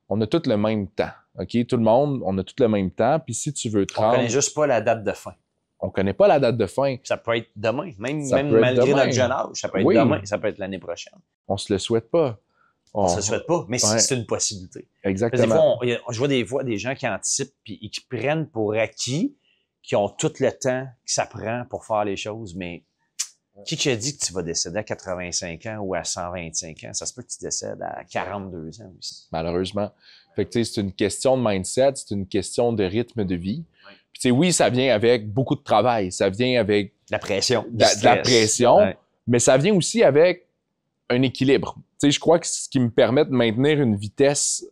On a tous le même temps. OK? Tout le monde, on a tous le même temps. Puis si tu veux te rendre... On connaît juste pas la date de fin. On connaît pas la date de fin. Ça peut être demain. Même peut malgré être demain. notre jeune âge, ça peut être Oui. demain, ça peut être l'année prochaine. On se le souhaite pas. On se le souhaite pas, mais Ouais. c'est une possibilité. Exactement. Parce que des fois, je vois des fois des gens qui anticipent et qui prennent pour acquis, qui ont tout le temps que ça prend pour faire les choses, mais qui a dit que tu vas décéder à 85 ans ou à 125 ans? Ça se peut que tu décèdes à 42 ans aussi. Malheureusement. Fait que, tu sais, c'est une question de mindset, c'est une question de rythme de vie. Puis, tu sais, oui, ça vient avec beaucoup de travail, ça vient avec La pression. de la pression, Ouais. mais ça vient aussi avec un équilibre. Tu sais, je crois que ce qui me permet de maintenir une vitesse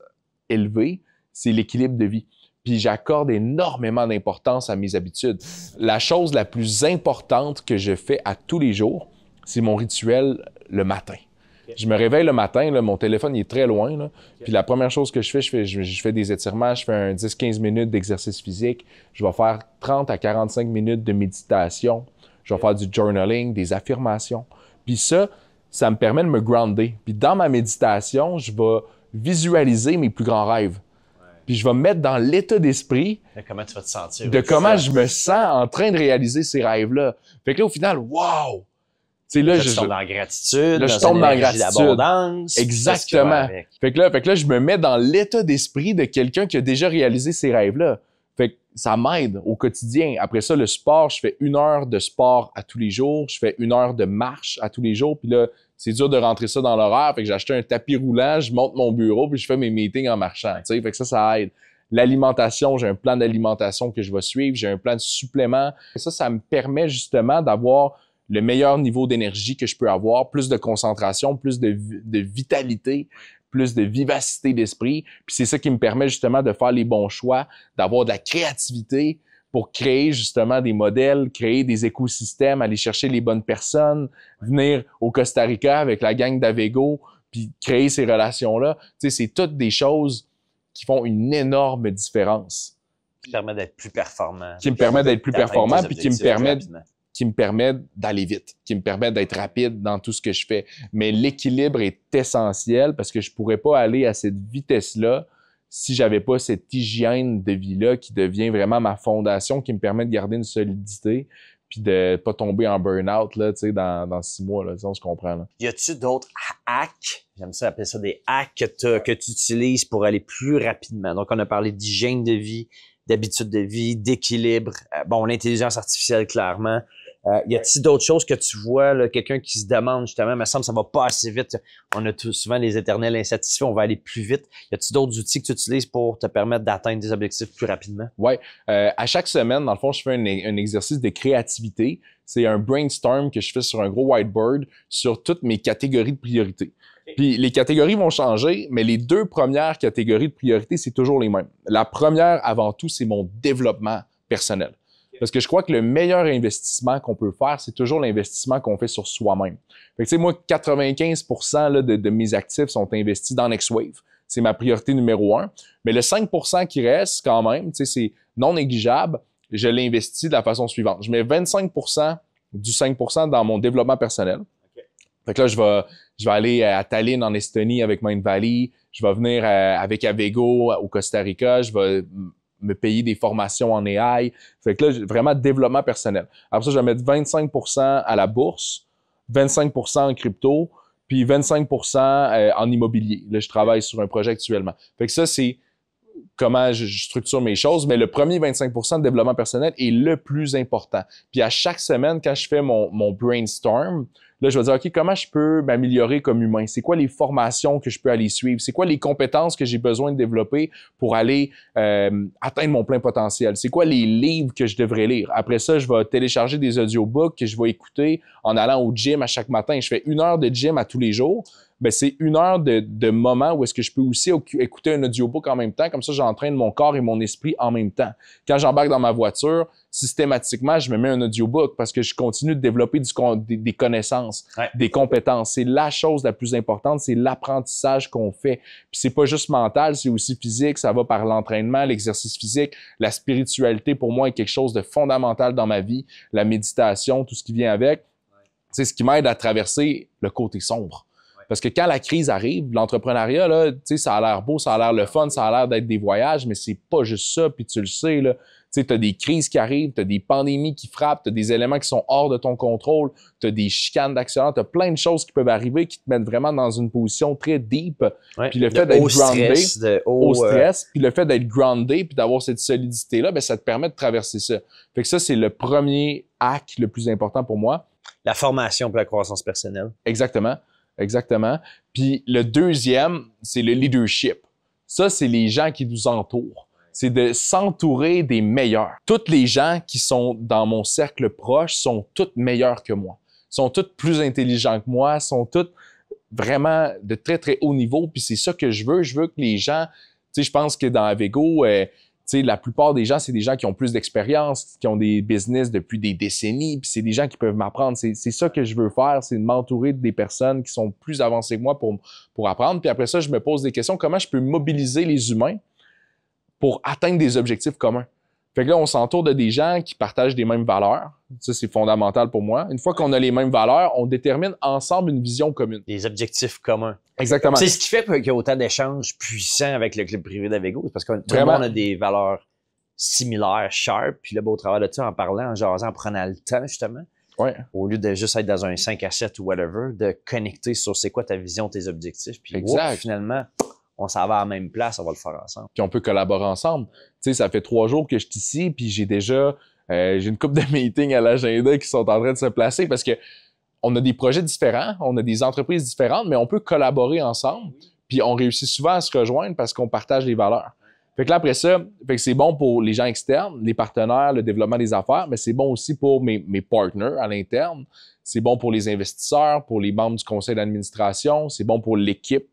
élevée, c'est l'équilibre de vie. Puis j'accorde énormément d'importance à mes habitudes. La chose la plus importante que je fais à tous les jours, c'est mon rituel le matin. Je me réveille le matin, là, mon téléphone il est très loin. Là, puis la première chose que je fais des étirements, je fais un 10-15 minutes d'exercice physique. Je vais faire 30 à 45 minutes de méditation. Je vais faire du journaling, des affirmations. Puis ça me permet de me grounder. Puis dans ma méditation, je vais visualiser mes plus grands rêves. Puis je vais me mettre dans l'état d'esprit De comment tu vas te sentir. de comment je me sens en train de réaliser ces rêves-là. Fait que là, au final, wow! Tu sais, là, Tu tombes dans la gratitude, là, je dans tombe une dans la énergie gratitude. d'abondance. Exactement. Fait que là, je me mets dans l'état d'esprit de quelqu'un qui a déjà réalisé ces rêves-là. Fait que ça m'aide au quotidien. Après ça, le sport, je fais 1 heure de sport à tous les jours. Je fais 1 heure de marche à tous les jours. Puis là, c'est dur de rentrer ça dans l'horaire. Fait que j'ai acheté un tapis roulant, je monte mon bureau, puis je fais mes meetings en marchant. Tu sais, fait que ça aide. L'alimentation, j'ai un plan d'alimentation que je vais suivre. J'ai un plan de suppléments. Et ça me permet justement d'avoir le meilleur niveau d'énergie que je peux avoir, plus de concentration, plus de vitalité, plus de vivacité d'esprit. Puis c'est ça qui me permet justement de faire les bons choix, d'avoir de la créativité pour créer justement des modèles, créer des écosystèmes, aller chercher les bonnes personnes, venir au Costa Rica avec la gang d'Avego, puis créer ces relations-là. Tu sais, c'est toutes des choses qui font une énorme différence. Qui me permet d'être plus performant. Qui me permet d'être plus performant, puis qui me permet d'aller vite, qui me permet d'être rapide dans tout ce que je fais. Mais l'équilibre est essentiel parce que je pourrais pas aller à cette vitesse-là si j'avais pas cette hygiène de vie-là qui devient vraiment ma fondation, qui me permet de garder une solidité puis de pas tomber en burn-out là, tu sais, dans 6 mois, là, on se comprend. Là. Y a-tu d'autres hacks, j'aime ça appeler ça des hacks que tu utilises pour aller plus rapidement? Donc, on a parlé d'hygiène de vie, d'habitude de vie, d'équilibre. Bon, l'intelligence artificielle, clairement. Y a-t-il d'autres choses que tu vois, là, quelqu'un qui se demande justement, me semble que ça va pas assez vite. On a souvent les éternels insatisfaits, on va aller plus vite. Y a-t-il d'autres outils que tu utilises pour te permettre d'atteindre des objectifs plus rapidement? Ouais, à chaque semaine, dans le fond, je fais un exercice de créativité. C'est un brainstorm que je fais sur un gros whiteboard sur toutes mes catégories de priorité. Puis les catégories vont changer, mais les 2 premières catégories de priorité, c'est toujours les mêmes. La première, avant tout, c'est mon développement personnel. Parce que je crois que le meilleur investissement qu'on peut faire, c'est toujours l'investissement qu'on fait sur soi-même. Fait que, tu sais, moi, 95% là, de mes actifs sont investis dans NextWave. C'est ma priorité numéro 1. Mais le 5% qui reste, quand même, tu sais, c'est non négligeable. Je l'investis de la façon suivante. Je mets 25% du 5% dans mon développement personnel. Okay. Fait que là, je vais aller à Tallinn, en Estonie, avec Mindvalley. Je vais venir avec Avego au Costa Rica. Je vais me payer des formations en AI. Fait que là, vraiment développement personnel. Après ça, je vais mettre 25% à la bourse, 25% en crypto, puis 25% en immobilier. Là, je travaille sur un projet actuellement. Fait que ça, c'est comment je structure mes choses, mais le premier 25% de développement personnel est le plus important. Puis à chaque semaine, quand je fais mon brainstorm, là, je vais dire, OK, comment je peux m'améliorer comme humain? C'est quoi les formations que je peux aller suivre? C'est quoi les compétences que j'ai besoin de développer pour aller atteindre mon plein potentiel? C'est quoi les livres que je devrais lire? Après ça, je vais télécharger des audiobooks que je vais écouter en allant au gym à chaque matin. Je fais 1 heure de gym à tous les jours. Ben, c'est 1 heure de moment où est-ce que je peux aussi écouter un audiobook en même temps. Comme ça, j'entraîne mon corps et mon esprit en même temps. Quand j'embarque dans ma voiture, systématiquement, je me mets un audiobook parce que je continue de développer des connaissances, des compétences. C'est la chose la plus importante, c'est l'apprentissage qu'on fait. Puis c'est pas juste mental, c'est aussi physique. Ça va par l'entraînement, l'exercice physique. La spiritualité, pour moi, est quelque chose de fondamental dans ma vie. La méditation, tout ce qui vient avec. c'est ce qui m'aide à traverser le côté sombre. Parce que quand la crise arrive, l'entrepreneuriat, là, ça a l'air beau, ça a l'air le fun, ça a l'air d'être des voyages, mais c'est pas juste ça, puis tu le sais, là. Tu as des crises qui arrivent, tu as des pandémies qui frappent, tu as des éléments qui sont hors de ton contrôle, tu as des chicanes d'actionnaires, tu as plein de choses qui peuvent arriver qui te mettent vraiment dans une position très deep. Ouais, puis le fait d'être groundé, au stress, puis le fait d'être groundé, puis d'avoir cette solidité-là, ben, ça te permet de traverser ça. Fait que ça, c'est le premier hack le plus important pour moi. La formation pour la croissance personnelle. Exactement. Exactement. Puis le deuxième, c'est le leadership. Ça, c'est les gens qui nous entourent. C'est de s'entourer des meilleurs. Toutes les gens qui sont dans mon cercle proche sont toutes meilleurs que moi. Sont toutes plus intelligents que moi, sont toutes vraiment de très, très haut niveau. Puis c'est ça que je veux. Je veux que les gens, tu sais, je pense que dans Avego, tu sais, la plupart des gens, c'est des gens qui ont plus d'expérience, qui ont des business depuis des décennies, puis c'est des gens qui peuvent m'apprendre. C'est ça que je veux faire, c'est de m'entourer des personnes qui sont plus avancées que moi pour apprendre. Puis après ça, je me pose des questions. Comment je peux mobiliser les humains pour atteindre des objectifs communs? Fait que là, on s'entoure de des gens qui partagent des mêmes valeurs. Ça, c'est fondamental pour moi. Une fois qu'on a les mêmes valeurs, on détermine ensemble une vision commune. Des objectifs communs. Exactement. C'est ce qui fait qu'il y a autant d'échanges puissants avec le club privé d'Avego. C'est parce que tout le monde a des valeurs similaires, sharp. Puis là, au travers de ça, en parlant, en jasant, en prenant le temps, justement, au lieu de juste être dans un 5 à 7 ou whatever, de connecter sur c'est quoi ta vision, tes objectifs. Puis finalement, on s'en va à la même place, on va le faire ensemble. Puis on peut collaborer ensemble. Tu sais, ça fait 3 jours que je suis ici, puis j'ai déjà j'ai une couple de meetings à l'agenda qui sont en train de se placer parce que on a des projets différents, on a des entreprises différentes, mais on peut collaborer ensemble. Puis on réussit souvent à se rejoindre parce qu'on partage les valeurs. Fait que là, après ça, fait que c'est bon pour les gens externes, les partenaires, le développement des affaires, mais c'est bon aussi pour mes partners à l'interne. C'est bon pour les investisseurs, pour les membres du conseil d'administration, c'est bon pour l'équipe.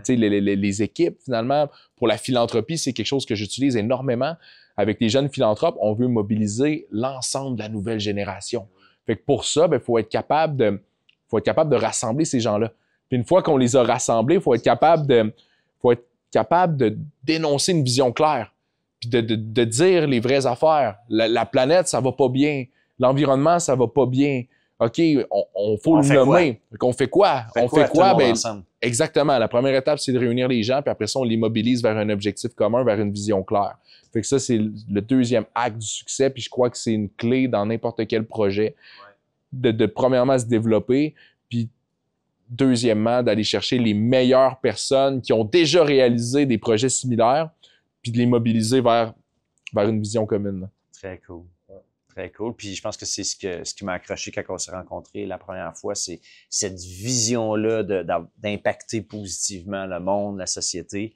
Tu sais, les équipes, finalement, pour la philanthropie, c'est quelque chose que j'utilise énormément. Avec les jeunes philanthropes, on veut mobiliser l'ensemble de la nouvelle génération. Fait que pour ça, ben, faut être capable de rassembler ces gens-là. Puis une fois qu'on les a rassemblés, faut être capable de dénoncer une vision claire. Puis de dire les vraies affaires. La planète, ça va pas bien. L'environnement, ça va pas bien. OK, on faut le nommer. On fait quoi? On fait quoi? Ben, exactement. La première étape, c'est de réunir les gens, puis après ça, on les mobilise vers un objectif commun, vers une vision claire. Fait que ça, c'est le deuxième acte du succès, puis je crois que c'est une clé dans n'importe quel projet de premièrement se développer, puis deuxièmement, d'aller chercher les meilleures personnes qui ont déjà réalisé des projets similaires, puis de les mobiliser vers une vision commune. Très cool. Très cool. Puis je pense que c'est ce qui m'a accroché quand on s'est rencontrés la première fois, c'est cette vision-là d'impacter positivement le monde, la société.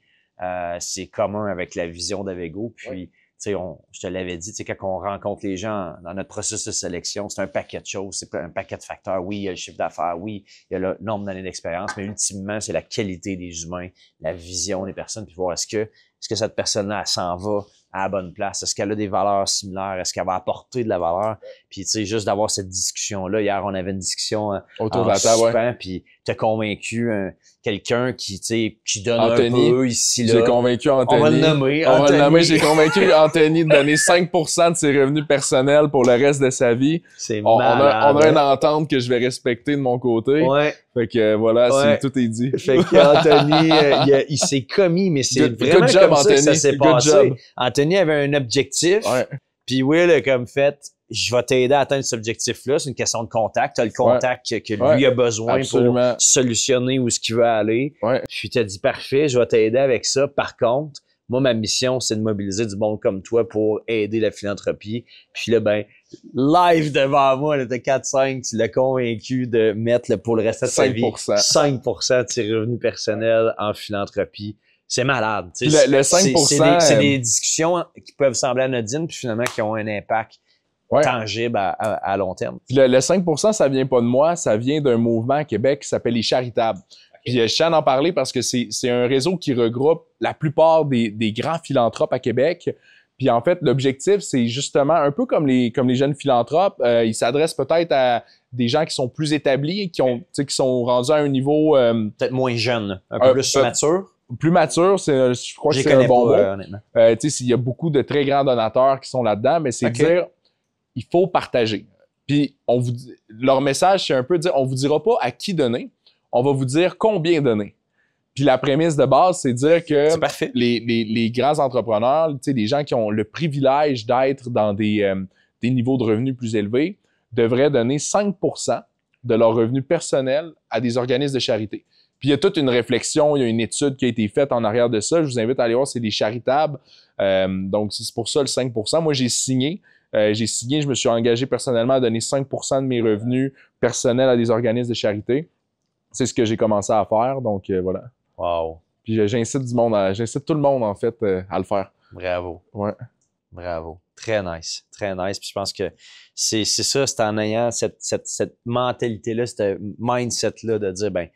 C'est commun avec la vision d'Avego. Puis, tu sais, je te l'avais dit, tu sais, quand on rencontre les gens dans notre processus de sélection, c'est un paquet de choses, c'est un paquet de facteurs. Oui, il y a le chiffre d'affaires, oui, il y a le nombre d'années d'expérience, mais ultimement, c'est la qualité des humains, la vision des personnes, puis voir est-ce que cette personne-là, elle s'en va à la bonne place? Est-ce qu'elle a des valeurs similaires? Est-ce qu'elle va apporter de la valeur? Puis, tu sais, juste d'avoir cette discussion-là. Hier, on avait une discussion autour de la table, puis t'as convaincu quelqu'un qui, tu sais, qui donne Anthony, un peu ici, là. J'ai convaincu Anthony. On va le nommer. On va le nommer. J'ai convaincu Anthony de donner 5% de ses revenus personnels pour le reste de sa vie. C'est on malade. a une entente que je vais respecter de mon côté. Ouais. Fait que voilà, tout est dit. Fait qu'Anthony, il s'est commis, mais c'est vraiment good job, comme ça que ça Anthony. s'est Good passé. job. Anthony avait un objectif, puis Will a comme fait, je vais t'aider à atteindre cet objectif-là. C'est une question de contact. Tu as le contact que lui a besoin pour solutionner où ce qu'il veut aller. Puis tu as dit, parfait, je vais t'aider avec ça. Par contre, moi, ma mission, c'est de mobiliser du monde comme toi pour aider la philanthropie. Puis là, ben, live devant moi, là, t'as 4-5, tu l'as convaincu de mettre pour le reste de sa vie 5% de ses revenus personnels en philanthropie. C'est malade. Le 5%, c'est des discussions qui peuvent sembler anodines, puis finalement qui ont un impact tangible à long terme. Puis le 5%, ça vient pas de moi, ça vient d'un mouvement à Québec qui s'appelle les Charitables. Puis je tiens à en parler parce que c'est un réseau qui regroupe la plupart des grands philanthropes à Québec. Puis en fait, l'objectif, c'est justement un peu comme les jeunes philanthropes, ils s'adressent peut-être à des gens qui sont plus établis, qui sont rendus à un niveau peut-être moins jeune, un peu plus mature. Plus mature, je crois que c'est un bon mot. Il y a beaucoup de très grands donateurs qui sont là-dedans, mais c'est dire, il faut partager. Puis leur message, c'est un peu de dire, on vous dira pas à qui donner, on va vous dire combien donner. Puis la prémisse de base, c'est de dire que les grands entrepreneurs, tu sais, les gens qui ont le privilège d'être dans des niveaux de revenus plus élevés, devraient donner 5% de leurs revenus personnels à des organismes de charité. Puis il y a toute une réflexion, il y a une étude qui a été faite en arrière de ça. Je vous invite à aller voir, c'est des charitables. Donc c'est pour ça le 5%. Moi, j'ai signé, je me suis engagé personnellement à donner 5% de mes revenus personnels à des organismes de charité. C'est ce que j'ai commencé à faire, donc voilà. Wow. Puis j'incite tout le monde en fait à le faire. Bravo. Ouais. Bravo. Très nice. Très nice. Puis je pense que c'est ça, c'est en ayant cette mentalité-là, ce mindset-là de dire, ben,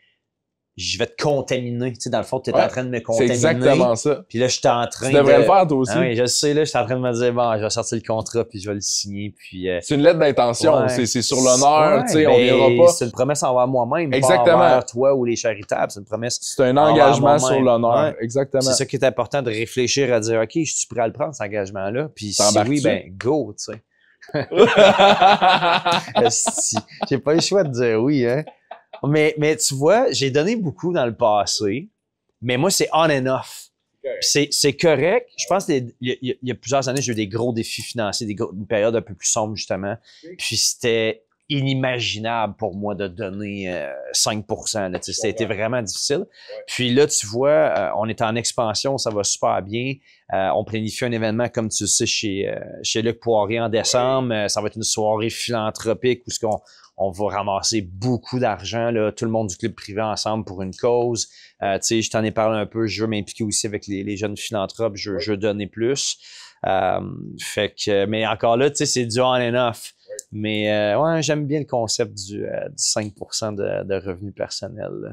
je vais te contaminer. Tu sais, dans le fond, tu es en train de me contaminer. C'est exactement ça. Puis là, je suis en train Tu devrais le faire, toi aussi. Ah oui, je sais, là, je suis en train de me dire, bon, je vais sortir le contrat, puis je vais le signer, puis... C'est une lettre d'intention, ouais. c'est sur l'honneur, tu sais, on viendra viendra pas... C'est une promesse envers moi-même, exactement. pas envers toi ou les charitables, c'est une promesse. C'est un engagement sur l'honneur, ouais. exactement. C'est ça qui est important, de réfléchir à dire, OK, je suis prêt à le prendre, cet engagement-là, puis si oui, ben, go, tu sais. J'ai pas le choix de dire oui, hein. Mais tu vois, j'ai donné beaucoup dans le passé, mais moi, c'est on and off. C'est correct. Je pense qu'il y a plusieurs années, j'ai eu des gros défis financiers, une période un peu plus sombre, justement. Puis c'était inimaginable pour moi de donner 5%. Ça a été vraiment difficile. Puis là, tu vois, on est en expansion, ça va super bien. On planifie un événement, comme tu le sais, chez Luc Poirier en décembre. Ça va être une soirée philanthropique où on va ramasser beaucoup d'argent, là, tout le monde du club privé ensemble pour une cause. Tu sais, je t'en ai parlé un peu, je veux m'impliquer aussi avec les jeunes philanthropes, je veux donner plus. Fait que, mais encore là, tu sais, c'est du on and off. Mais ouais, j'aime bien le concept du 5% de revenus personnels. Là.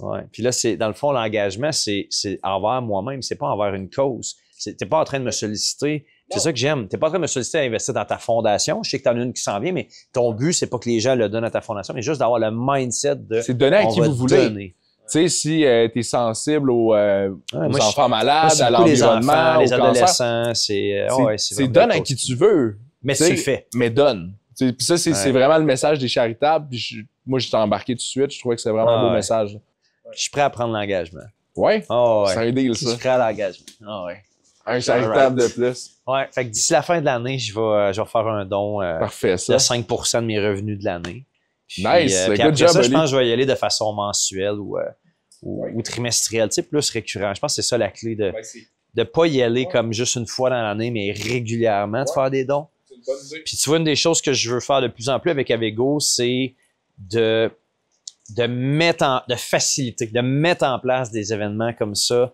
Ouais. Puis là, c'est dans le fond, l'engagement, c'est envers moi-même, c'est pas envers une cause. T'es pas en train de me solliciter. C'est ça que j'aime. T'es pas en train de me solliciter à investir dans ta fondation. Je sais que t'en as une qui s'en vient, mais ton but, c'est pas que les gens le donnent à ta fondation, mais juste d'avoir le mindset de... C'est donner à qui vous voulez. Tu sais, si t'es sensible aux enfants malades, à l'environnement, les adolescents, c'est donne à qui tu veux. Mais tu le fais. Mais donne. Puis ça, c'est vraiment le message des charitables. Puis moi, j'étais embarqué tout de suite. Je trouvais que c'est vraiment un beau message. Je suis prêt à prendre l'engagement. Ouais? Oh, ouais. C'est un deal, ça. Je suis prêt à l'engagement. Oh, ouais. Un charitable de plus. Ouais, fait que d'ici la fin de l'année, je vais faire un don parfait, ça. De 5% de mes revenus de l'année. Nice, puis good job, ça, je pense que je vais y aller de façon mensuelle ou trimestrielle, tu sais, plus récurrent. Je pense que c'est ça la clé de ne pas y aller comme juste une fois dans l'année, mais régulièrement de faire des dons. Puis tu vois, une des choses que je veux faire de plus en plus avec Avego, c'est de faciliter, de mettre en place des événements comme ça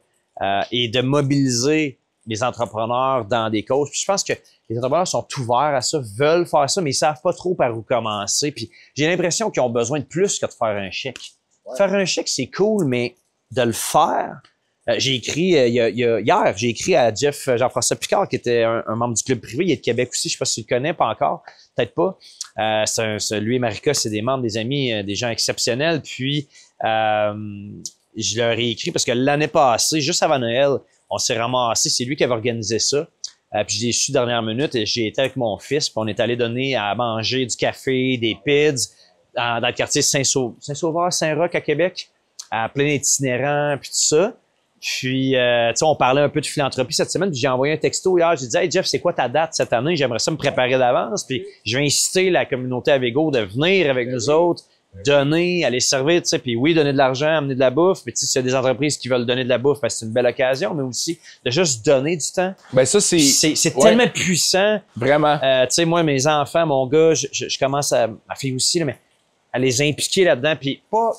et de mobiliser les entrepreneurs dans des causes. Puis je pense que les entrepreneurs sont ouverts à ça, veulent faire ça, mais ils savent pas trop par où commencer. Puis j'ai l'impression qu'ils ont besoin de plus que de faire un chèque. Ouais. Faire un chèque, c'est cool, mais de le faire... j'ai écrit, hier, j'ai écrit à Jean-François Picard, qui était un membre du club privé. Il est de Québec aussi. Je sais pas si tu le connais, pas encore. Peut-être pas. Lui et Marika, c'est des membres, des amis, des gens exceptionnels. Puis, je leur ai écrit parce que l'année passée, juste avant Noël, on s'est ramassé. C'est lui qui avait organisé ça. Puis, je l'ai su dernière minute et j'ai été avec mon fils. Puis, on est allé donner à manger du café, des pids dans le quartier Saint-Sauveur, Saint-Roch à Québec, à plein itinérants, puis tout ça. Puis, tu sais, on parlait un peu de philanthropie cette semaine, puis j'ai envoyé un texto hier, j'ai dit « Hey Jeff, c'est quoi ta date cette année? J'aimerais ça me préparer d'avance, puis je vais inciter la communauté Avego de venir avec nous autres, donner, aller servir, tu sais, puis oui, donner de l'argent, amener de la bouffe, puis tu sais, s'il y a des entreprises qui veulent donner de la bouffe, ben, c'est une belle occasion, mais aussi de juste donner du temps. Ben ça, c'est tellement puissant. Vraiment. Tu sais, moi, mes enfants, mon gars, je commence ma fille aussi, là, mais à les impliquer là-dedans, puis pas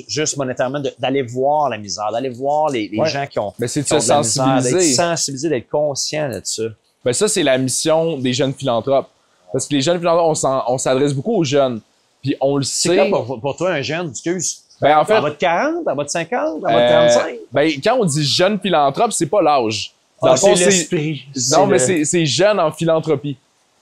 juste monétairement, d'aller voir la misère, d'aller voir les gens qui ont... Mais c'est de se sensibiliser. D'être sensibilisé, d'être conscient de ça. Ben ça, c'est la mission des jeunes philanthropes. Parce que les jeunes philanthropes, on s'adresse beaucoup aux jeunes. Puis on le sait... C'est quoi pour toi un jeune, excuse? Ben en fait... En bas de 40, en bas de 50, en bas de 45? Ben quand on dit jeune philanthrope, c'est pas l'âge. C'est l'esprit. Non, mais c'est jeune en philanthropie.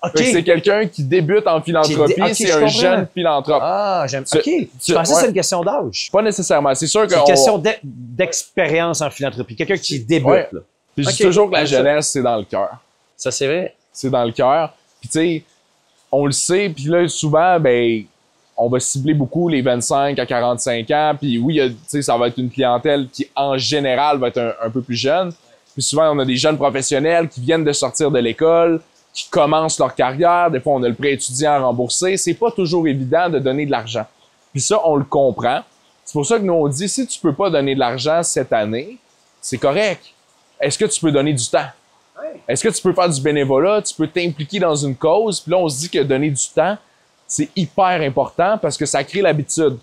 Okay. C'est quelqu'un qui débute en philanthropie, c'est un jeune philanthrope. Ah, j'aime. OK. Je pensais que c'est une question d'âge. Pas nécessairement. C'est sûr que. C'est une question d'expérience en philanthropie. Quelqu'un qui débute, là. Puis je dis toujours que la jeunesse, c'est dans le cœur. Ça, c'est vrai. C'est dans le cœur. Puis tu sais, on le sait, puis là, souvent, ben, on va cibler beaucoup les 25 à 45 ans, puis oui, ça va être une clientèle qui, en général, va être un peu plus jeune. Puis souvent, on a des jeunes professionnels qui viennent de sortir de l'école, qui commencent leur carrière. Des fois, on a le prêt étudiant remboursé. C'est pas toujours évident de donner de l'argent. Puis ça, on le comprend. C'est pour ça que nous, on dit, si tu peux pas donner de l'argent cette année, c'est correct. Est-ce que tu peux donner du temps? Est-ce que tu peux faire du bénévolat? Tu peux t'impliquer dans une cause? Puis là, on se dit que donner du temps, c'est hyper important parce que ça crée l'habitude.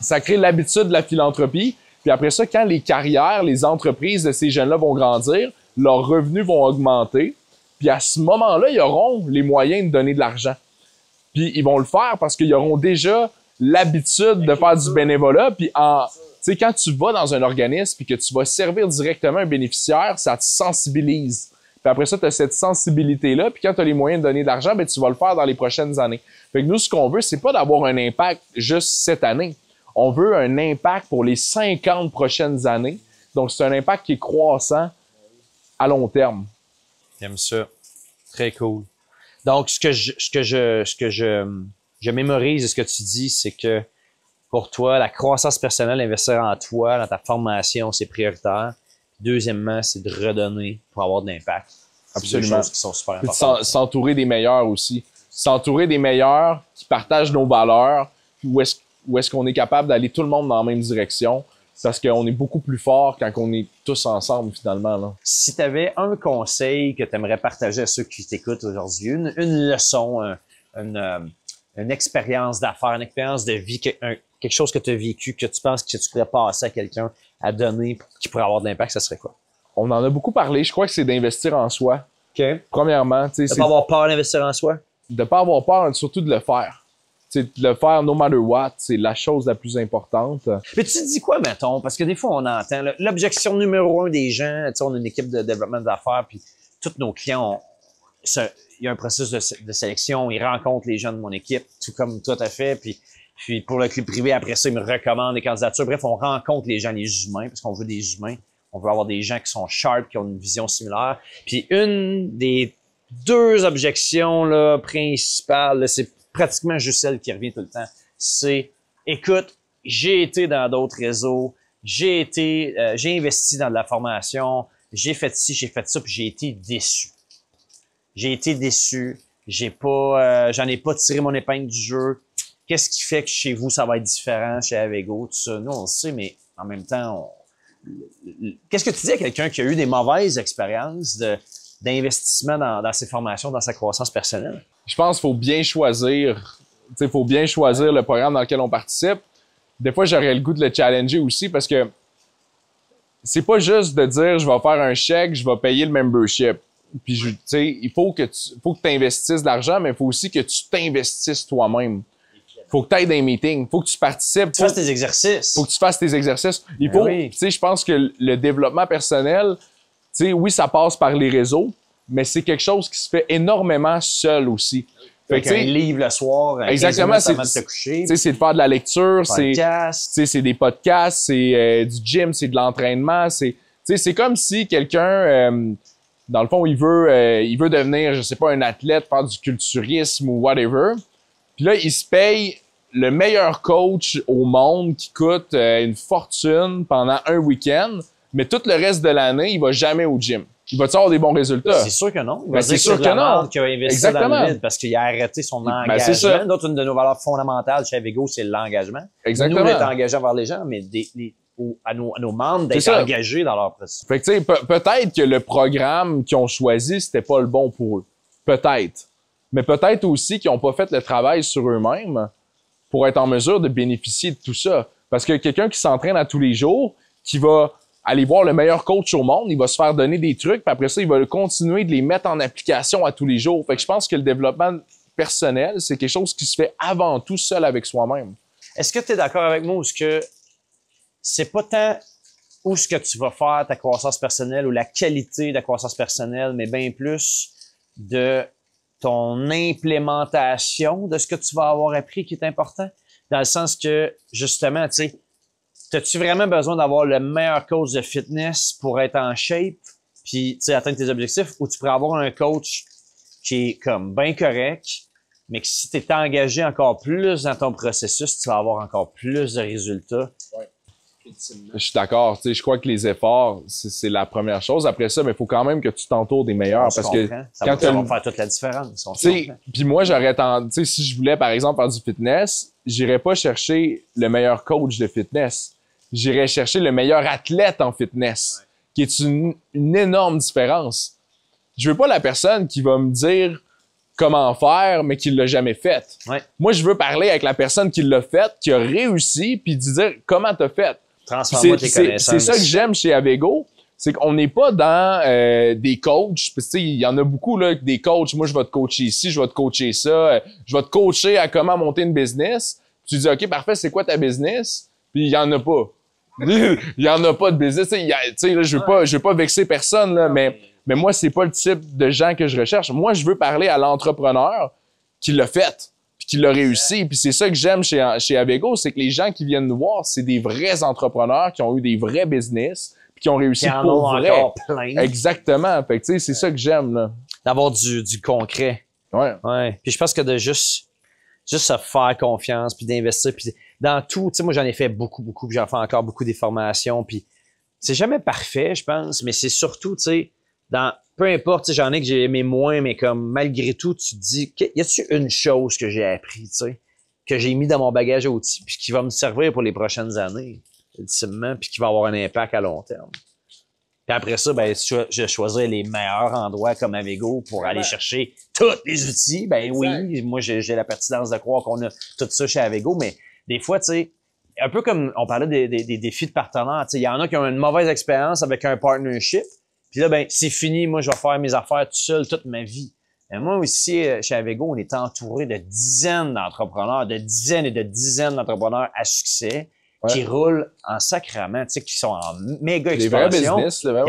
Ça crée l'habitude de la philanthropie. Puis après ça, quand les carrières, les entreprises de ces jeunes-là vont grandir, leurs revenus vont augmenter. Puis à ce moment-là, ils auront les moyens de donner de l'argent. Puis ils vont le faire parce qu'ils auront déjà l'habitude de faire du bénévolat. Puis tu sais, quand tu vas dans un organisme puis que tu vas servir directement un bénéficiaire, ça te sensibilise. Puis après ça, tu as cette sensibilité-là. Puis quand tu as les moyens de donner de l'argent, ben tu vas le faire dans les prochaines années. Fait que nous, ce qu'on veut, c'est pas d'avoir un impact juste cette année. On veut un impact pour les 50 prochaines années. Donc, c'est un impact qui est croissant à long terme. J'aime ça. Très cool. Donc, ce que je mémorise de ce que tu dis, c'est que pour toi, la croissance personnelle, investir en toi, dans ta formation, c'est prioritaire. Deuxièmement, c'est de redonner pour avoir de l'impact. Absolument. C'est deux choses qui sont super importantes. S'entourer des meilleurs aussi. S'entourer des meilleurs qui partagent nos valeurs, puis où est-ce qu'on est capable d'aller tout le monde dans la même direction, parce qu'on est beaucoup plus fort quand on est tous ensemble, finalement. Là. Si tu avais un conseil que tu aimerais partager à ceux qui t'écoutent aujourd'hui, une leçon, une expérience d'affaires, une expérience de vie, quelque chose que tu as vécu, que tu penses que tu pourrais passer à quelqu'un à donner, qui pourrait avoir de l'impact, ça serait quoi? On en a beaucoup parlé. Je crois que c'est d'investir en soi. OK. Premièrement, tu sais, De pas avoir peur d'investir en soi? De pas avoir peur, surtout de le faire. Tu sais, de le faire no matter what, c'est la chose la plus importante. Mais tu te dis quoi, mettons? Parce que des fois, on entend l'objection numéro 1 des gens, tu sais, on a une équipe de développement d'affaires, puis tous nos clients il y a un processus de sélection, ils rencontrent les gens de mon équipe, tout comme toi t'as fait, puis pour le club privé, après ça, ils me recommandent des candidatures. Bref, on rencontre les gens, les humains, parce qu'on veut des humains. On veut avoir des gens qui sont sharp, qui ont une vision similaire. Puis une des deux objections là, principales, là, c'est pratiquement juste celle qui revient tout le temps. C'est, écoute, j'ai été dans d'autres réseaux, j'ai investi dans de la formation, j'ai fait ci, j'ai fait ça, puis j'ai été déçu. J'ai été déçu. J'en ai pas tiré mon épingle du jeu. Qu'est-ce qui fait que chez vous, ça va être différent, chez Avego, tout ça? Nous, on le sait, mais en même temps, qu'est-ce que tu dis à quelqu'un qui a eu des mauvaises expériences d'investissement dans ses formations, dans sa croissance personnelle? Je pense qu'il faut bien choisir. Il faut bien choisir le programme dans lequel on participe. Des fois, j'aurais le goût de le challenger aussi parce que c'est pas juste de dire je vais faire un chèque, je vais payer le membership. Puis, il faut que tu investisses de l'argent, mais il faut aussi que tu t'investisses toi-même. Faut que tu ailles dans les meetings, faut que tu participes. Tu fasses tes exercices. Faut que tu fasses tes exercices. Il faut, oui. Je pense que le développement personnel, oui, ça passe par les réseaux, mais c'est quelque chose qui se fait énormément seul aussi. Fait que un livre le soir, exactement, avant de te coucher. C'est de faire de la lecture, c'est des podcasts, c'est du gym, c'est de l'entraînement. C'est comme si quelqu'un, dans le fond, il veut devenir, je sais pas, un athlète, faire du culturisme ou whatever. Puis là, il se paye le meilleur coach au monde qui coûte une fortune pendant un week-end, mais tout le reste de l'année, il va jamais au gym. Il va-tu avoir des bons résultats? C'est sûr que non. Il va dire que c'est non. Qu'il a investi dans le vide parce qu'il a arrêté son engagement. D'autres, une de nos valeurs fondamentales chez Avego, c'est l'engagement. Exactement. Nous, d'être engagés envers les gens, mais à nos membres d'être engagés dans leur processus. Fait que, tu sais, peut-être que le programme qu'ils ont choisi, c'était pas le bon pour eux. Peut-être. Mais peut-être aussi qu'ils n'ont pas fait le travail sur eux-mêmes pour être en mesure de bénéficier de tout ça. Parce que quelqu'un qui s'entraîne à tous les jours, qui va aller voir le meilleur coach au monde, il va se faire donner des trucs, puis après ça, il va continuer de les mettre en application à tous les jours. Fait que je pense que le développement personnel, c'est quelque chose qui se fait avant tout seul avec soi-même. Est-ce que tu es d'accord avec moi ou est-ce que c'est pas tant où ce que tu vas faire ta croissance personnelle ou la qualité de la croissance personnelle, mais bien plus de ton implémentation de ce que tu vas avoir appris qui est important? Dans le sens que, justement, tu sais, as-tu vraiment besoin d'avoir le meilleur coach de fitness pour être en shape puis, tu sais, atteindre tes objectifs, ou tu pourrais avoir un coach qui est comme bien correct, mais que si tu es engagé encore plus dans ton processus, tu vas avoir encore plus de résultats. Ouais. Ultimement. Je suis d'accord. Tu sais, je crois que les efforts, c'est la première chose. Après ça, mais il faut quand même que tu t'entoures des meilleurs. Parce que ça va faire toute la différence. Puis moi, j'aurais tendance, tu sais, si je voulais, par exemple, faire du fitness, j'irais pas chercher le meilleur coach de fitness. J'irais chercher le meilleur athlète en fitness, qui est une énorme différence. Je veux pas la personne qui va me dire comment faire, mais qui l'a jamais fait. Ouais. Moi, je veux parler avec la personne qui l'a fait, qui a réussi, puis de dire comment t'as fait. Transforme tes connaissances. C'est ça que j'aime chez Avego, c'est qu'on n'est pas dans des coachs. Parce que il y en a beaucoup là, des coachs. Moi, je vais te coacher ici, je vais te coacher ça, je vais te coacher à comment monter une business. Tu dis ok, parfait, c'est quoi ta business? Puis il y en a pas. Il y en a pas de business. Tu sais, là, je veux pas vexer personne là, mais moi, c'est pas le type de gens que je recherche. Moi, je veux parler à l'entrepreneur qui l'a fait, puis qui l'a réussi. Puis c'est ça que j'aime chez Avego, c'est que les gens qui viennent nous voir, c'est des vrais entrepreneurs qui ont eu des vrais business, puis qui ont réussi pour vrai. Encore plein. Exactement. Fait que tu sais, c'est ça que j'aime là. D'avoir du concret. Ouais. Puis je pense que de juste se faire confiance, puis d'investir, puis dans tout. Tu sais, moi, j'en ai fait beaucoup, puis j'en fais encore beaucoup des formations, puis c'est jamais parfait, je pense, mais c'est surtout, tu sais, dans peu importe, tu sais, j'en ai que j'ai aimé moins, mais comme malgré tout, tu te dis, y a-t-il une chose que j'ai appris, tu sais, que j'ai mis dans mon bagage à outils, puis qui va me servir pour les prochaines années, ultimement, puis qui va avoir un impact à long terme. Puis après ça, ben, je choisirais les meilleurs endroits comme Avego pour aller chercher tous les outils. Ben oui, moi, j'ai la pertinence de croire qu'on a tout ça chez Avego, mais des fois, tu sais, un peu comme on parlait des défis de partenaires, tu sais, il y en a qui ont une mauvaise expérience avec un partnership, puis là, ben, c'est fini, moi, je vais faire mes affaires tout seul toute ma vie. Mais moi aussi, chez Avego, on est entouré de dizaines d'entrepreneurs, de dizaines et de dizaines d'entrepreneurs à succès qui roulent en sacrament, tu sais, qui sont en méga expansion. Des vrais business, là,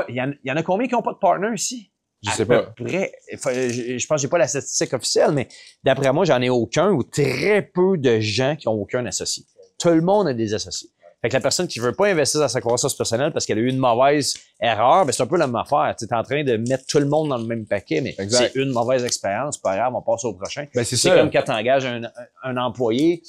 il y en a combien qui n'ont pas de partner ici? Je sais pas. Je pense que j'ai pas la statistique officielle, mais d'après moi, j'en ai aucun ou très peu de gens qui ont aucun associé. Tout le monde a des associés. Fait que la personne qui veut pas investir dans sa croissance personnelle parce qu'elle a eu une mauvaise erreur, ben c'est un peu la même affaire. Tu es en train de mettre tout le monde dans le même paquet, mais c'est une mauvaise expérience, pas grave, on passe au prochain. Ben, c'est comme quand tu engages un employé,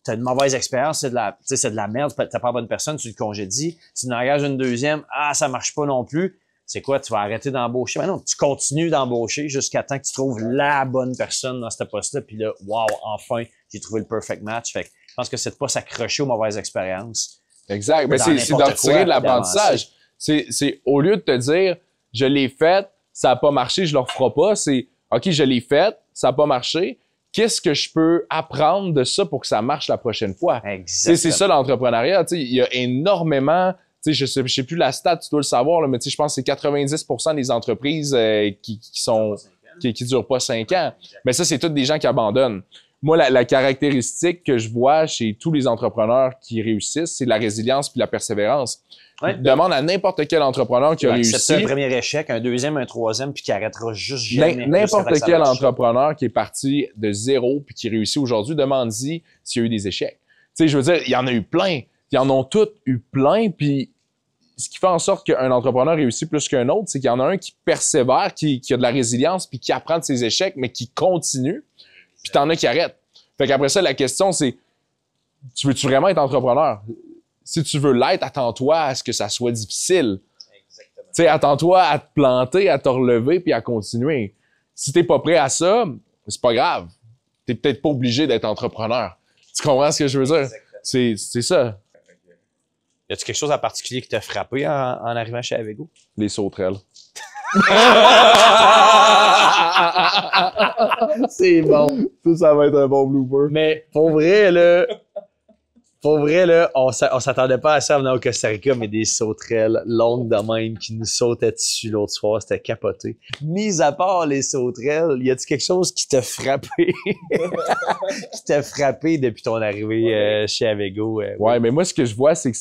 tu as une mauvaise expérience, c'est de la merde, t'as pas la bonne personne, tu le congédies. Tu engages une deuxième, ça marche pas non plus. C'est quoi, tu vas arrêter d'embaucher? Ben non, tu continues d'embaucher jusqu'à temps que tu trouves la bonne personne dans ce poste-là, puis là, wow, enfin, j'ai trouvé le perfect match. Fait que je pense que c'est de pas s'accrocher aux mauvaises expériences. Exact. Mais c'est d'en tirer de l'apprentissage. C'est au lieu de te dire, je l'ai fait, ça a pas marché, je le referai pas, c'est, OK, je l'ai fait, ça a pas marché. Qu'est-ce que je peux apprendre de ça pour que ça marche la prochaine fois? Exactement. C'est ça l'entrepreneuriat. Il y a énormément, je sais plus la stat, tu dois le savoir, là, mais je pense que c'est 90% des entreprises qui durent pas 5 ans. Mais ça, c'est toutes des gens qui abandonnent. Moi, la caractéristique que je vois chez tous les entrepreneurs qui réussissent, c'est la résilience puis la persévérance. Ouais. Demande à n'importe quel entrepreneur qui a réussi. C'est un premier échec, un deuxième, un troisième, puis qui arrêtera juste jamais. N'importe quel entrepreneur qui est parti de zéro puis qui réussit aujourd'hui, demande-y s'il y a eu des échecs. Tu sais, je veux dire, il y en a eu plein. Ils en ont tous eu plein. Puis ce qui fait en sorte qu'un entrepreneur réussit plus qu'un autre, c'est qu'il y en a un qui persévère, qui a de la résilience puis qui apprend de ses échecs, mais qui continue. Puis t'en as qui arrêtent. Fait qu'après ça, la question, c'est, tu veux-tu vraiment être entrepreneur? Si tu veux l'être, attends-toi à ce que ça soit difficile. Exactement. Tu sais, attends-toi à te planter, à te relever, puis à continuer. Si t'es pas prêt à ça, c'est pas grave. T'es peut-être pas obligé d'être entrepreneur. Tu comprends ce que je veux dire? C'est ça. Y a-tu quelque chose en particulier qui t'a frappé en arrivant chez Avego? Les sauterelles. C'est bon. Ça va être un bon blooper. Mais pour vrai, on s'attendait pas à ça en venant au Costa Rica, mais des sauterelles longues de même qui nous sautaient dessus l'autre soir, c'était capoté. Mis à part les sauterelles, y a-t-il quelque chose qui t'a frappé? Qui t'a frappé depuis ton arrivée chez Avego? Ouais, mais moi, ce que je vois, c'est que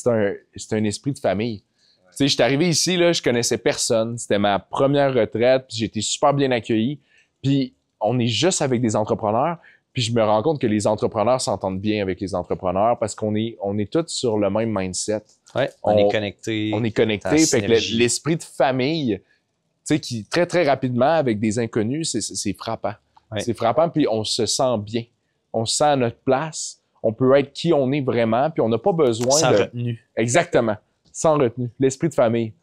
c'est un esprit de famille. Tu sais, je suis arrivé ici, là, je connaissais personne. C'était ma première retraite, puis j'ai été super bien accueilli. Puis on est juste avec des entrepreneurs, puis je me rends compte que les entrepreneurs s'entendent bien avec les entrepreneurs parce qu'on est tous sur le même mindset. Ouais, on est connectés. On est connectés, fait que l'esprit de famille, tu sais, qui très, très rapidement, avec des inconnus, c'est frappant. Ouais. C'est frappant, puis on se sent bien. On se sent à notre place. On peut être qui on est vraiment, puis on n'a pas besoin Sans de... retenue. Exactement. Sans retenue. L'esprit de famille.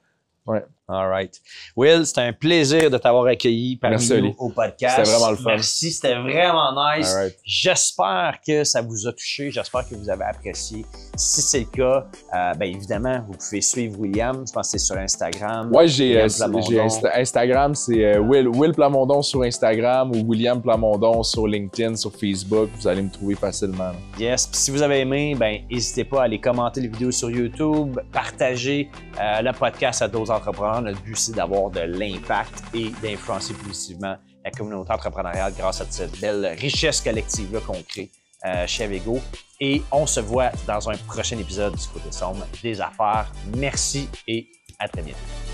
Ouais. All right. Will, c'était un plaisir de t'avoir accueilli parmi Merci, nous Oli. au podcast. C'était vraiment le fun. Merci, c'était vraiment nice. All right. J'espère que ça vous a touché. J'espère que vous avez apprécié. Si c'est le cas, ben évidemment, vous pouvez suivre William. Je pense que c'est sur Instagram. Ouais, j'ai William Plamondon. Instagram, c'est Will Plamondon sur Instagram ou William Plamondon sur LinkedIn, sur Facebook. Vous allez me trouver facilement. Là. Yes. Puis si vous avez aimé, ben n'hésitez pas à aller commenter les vidéos sur YouTube, partager le podcast à d'autres entrepreneurs. Notre but, c'est d'avoir de l'impact et d'influencer positivement la communauté entrepreneuriale grâce à cette belle richesse collective-là qu'on crée chez Avego. Et on se voit dans un prochain épisode du Côté sombre des affaires. Merci et à très bientôt.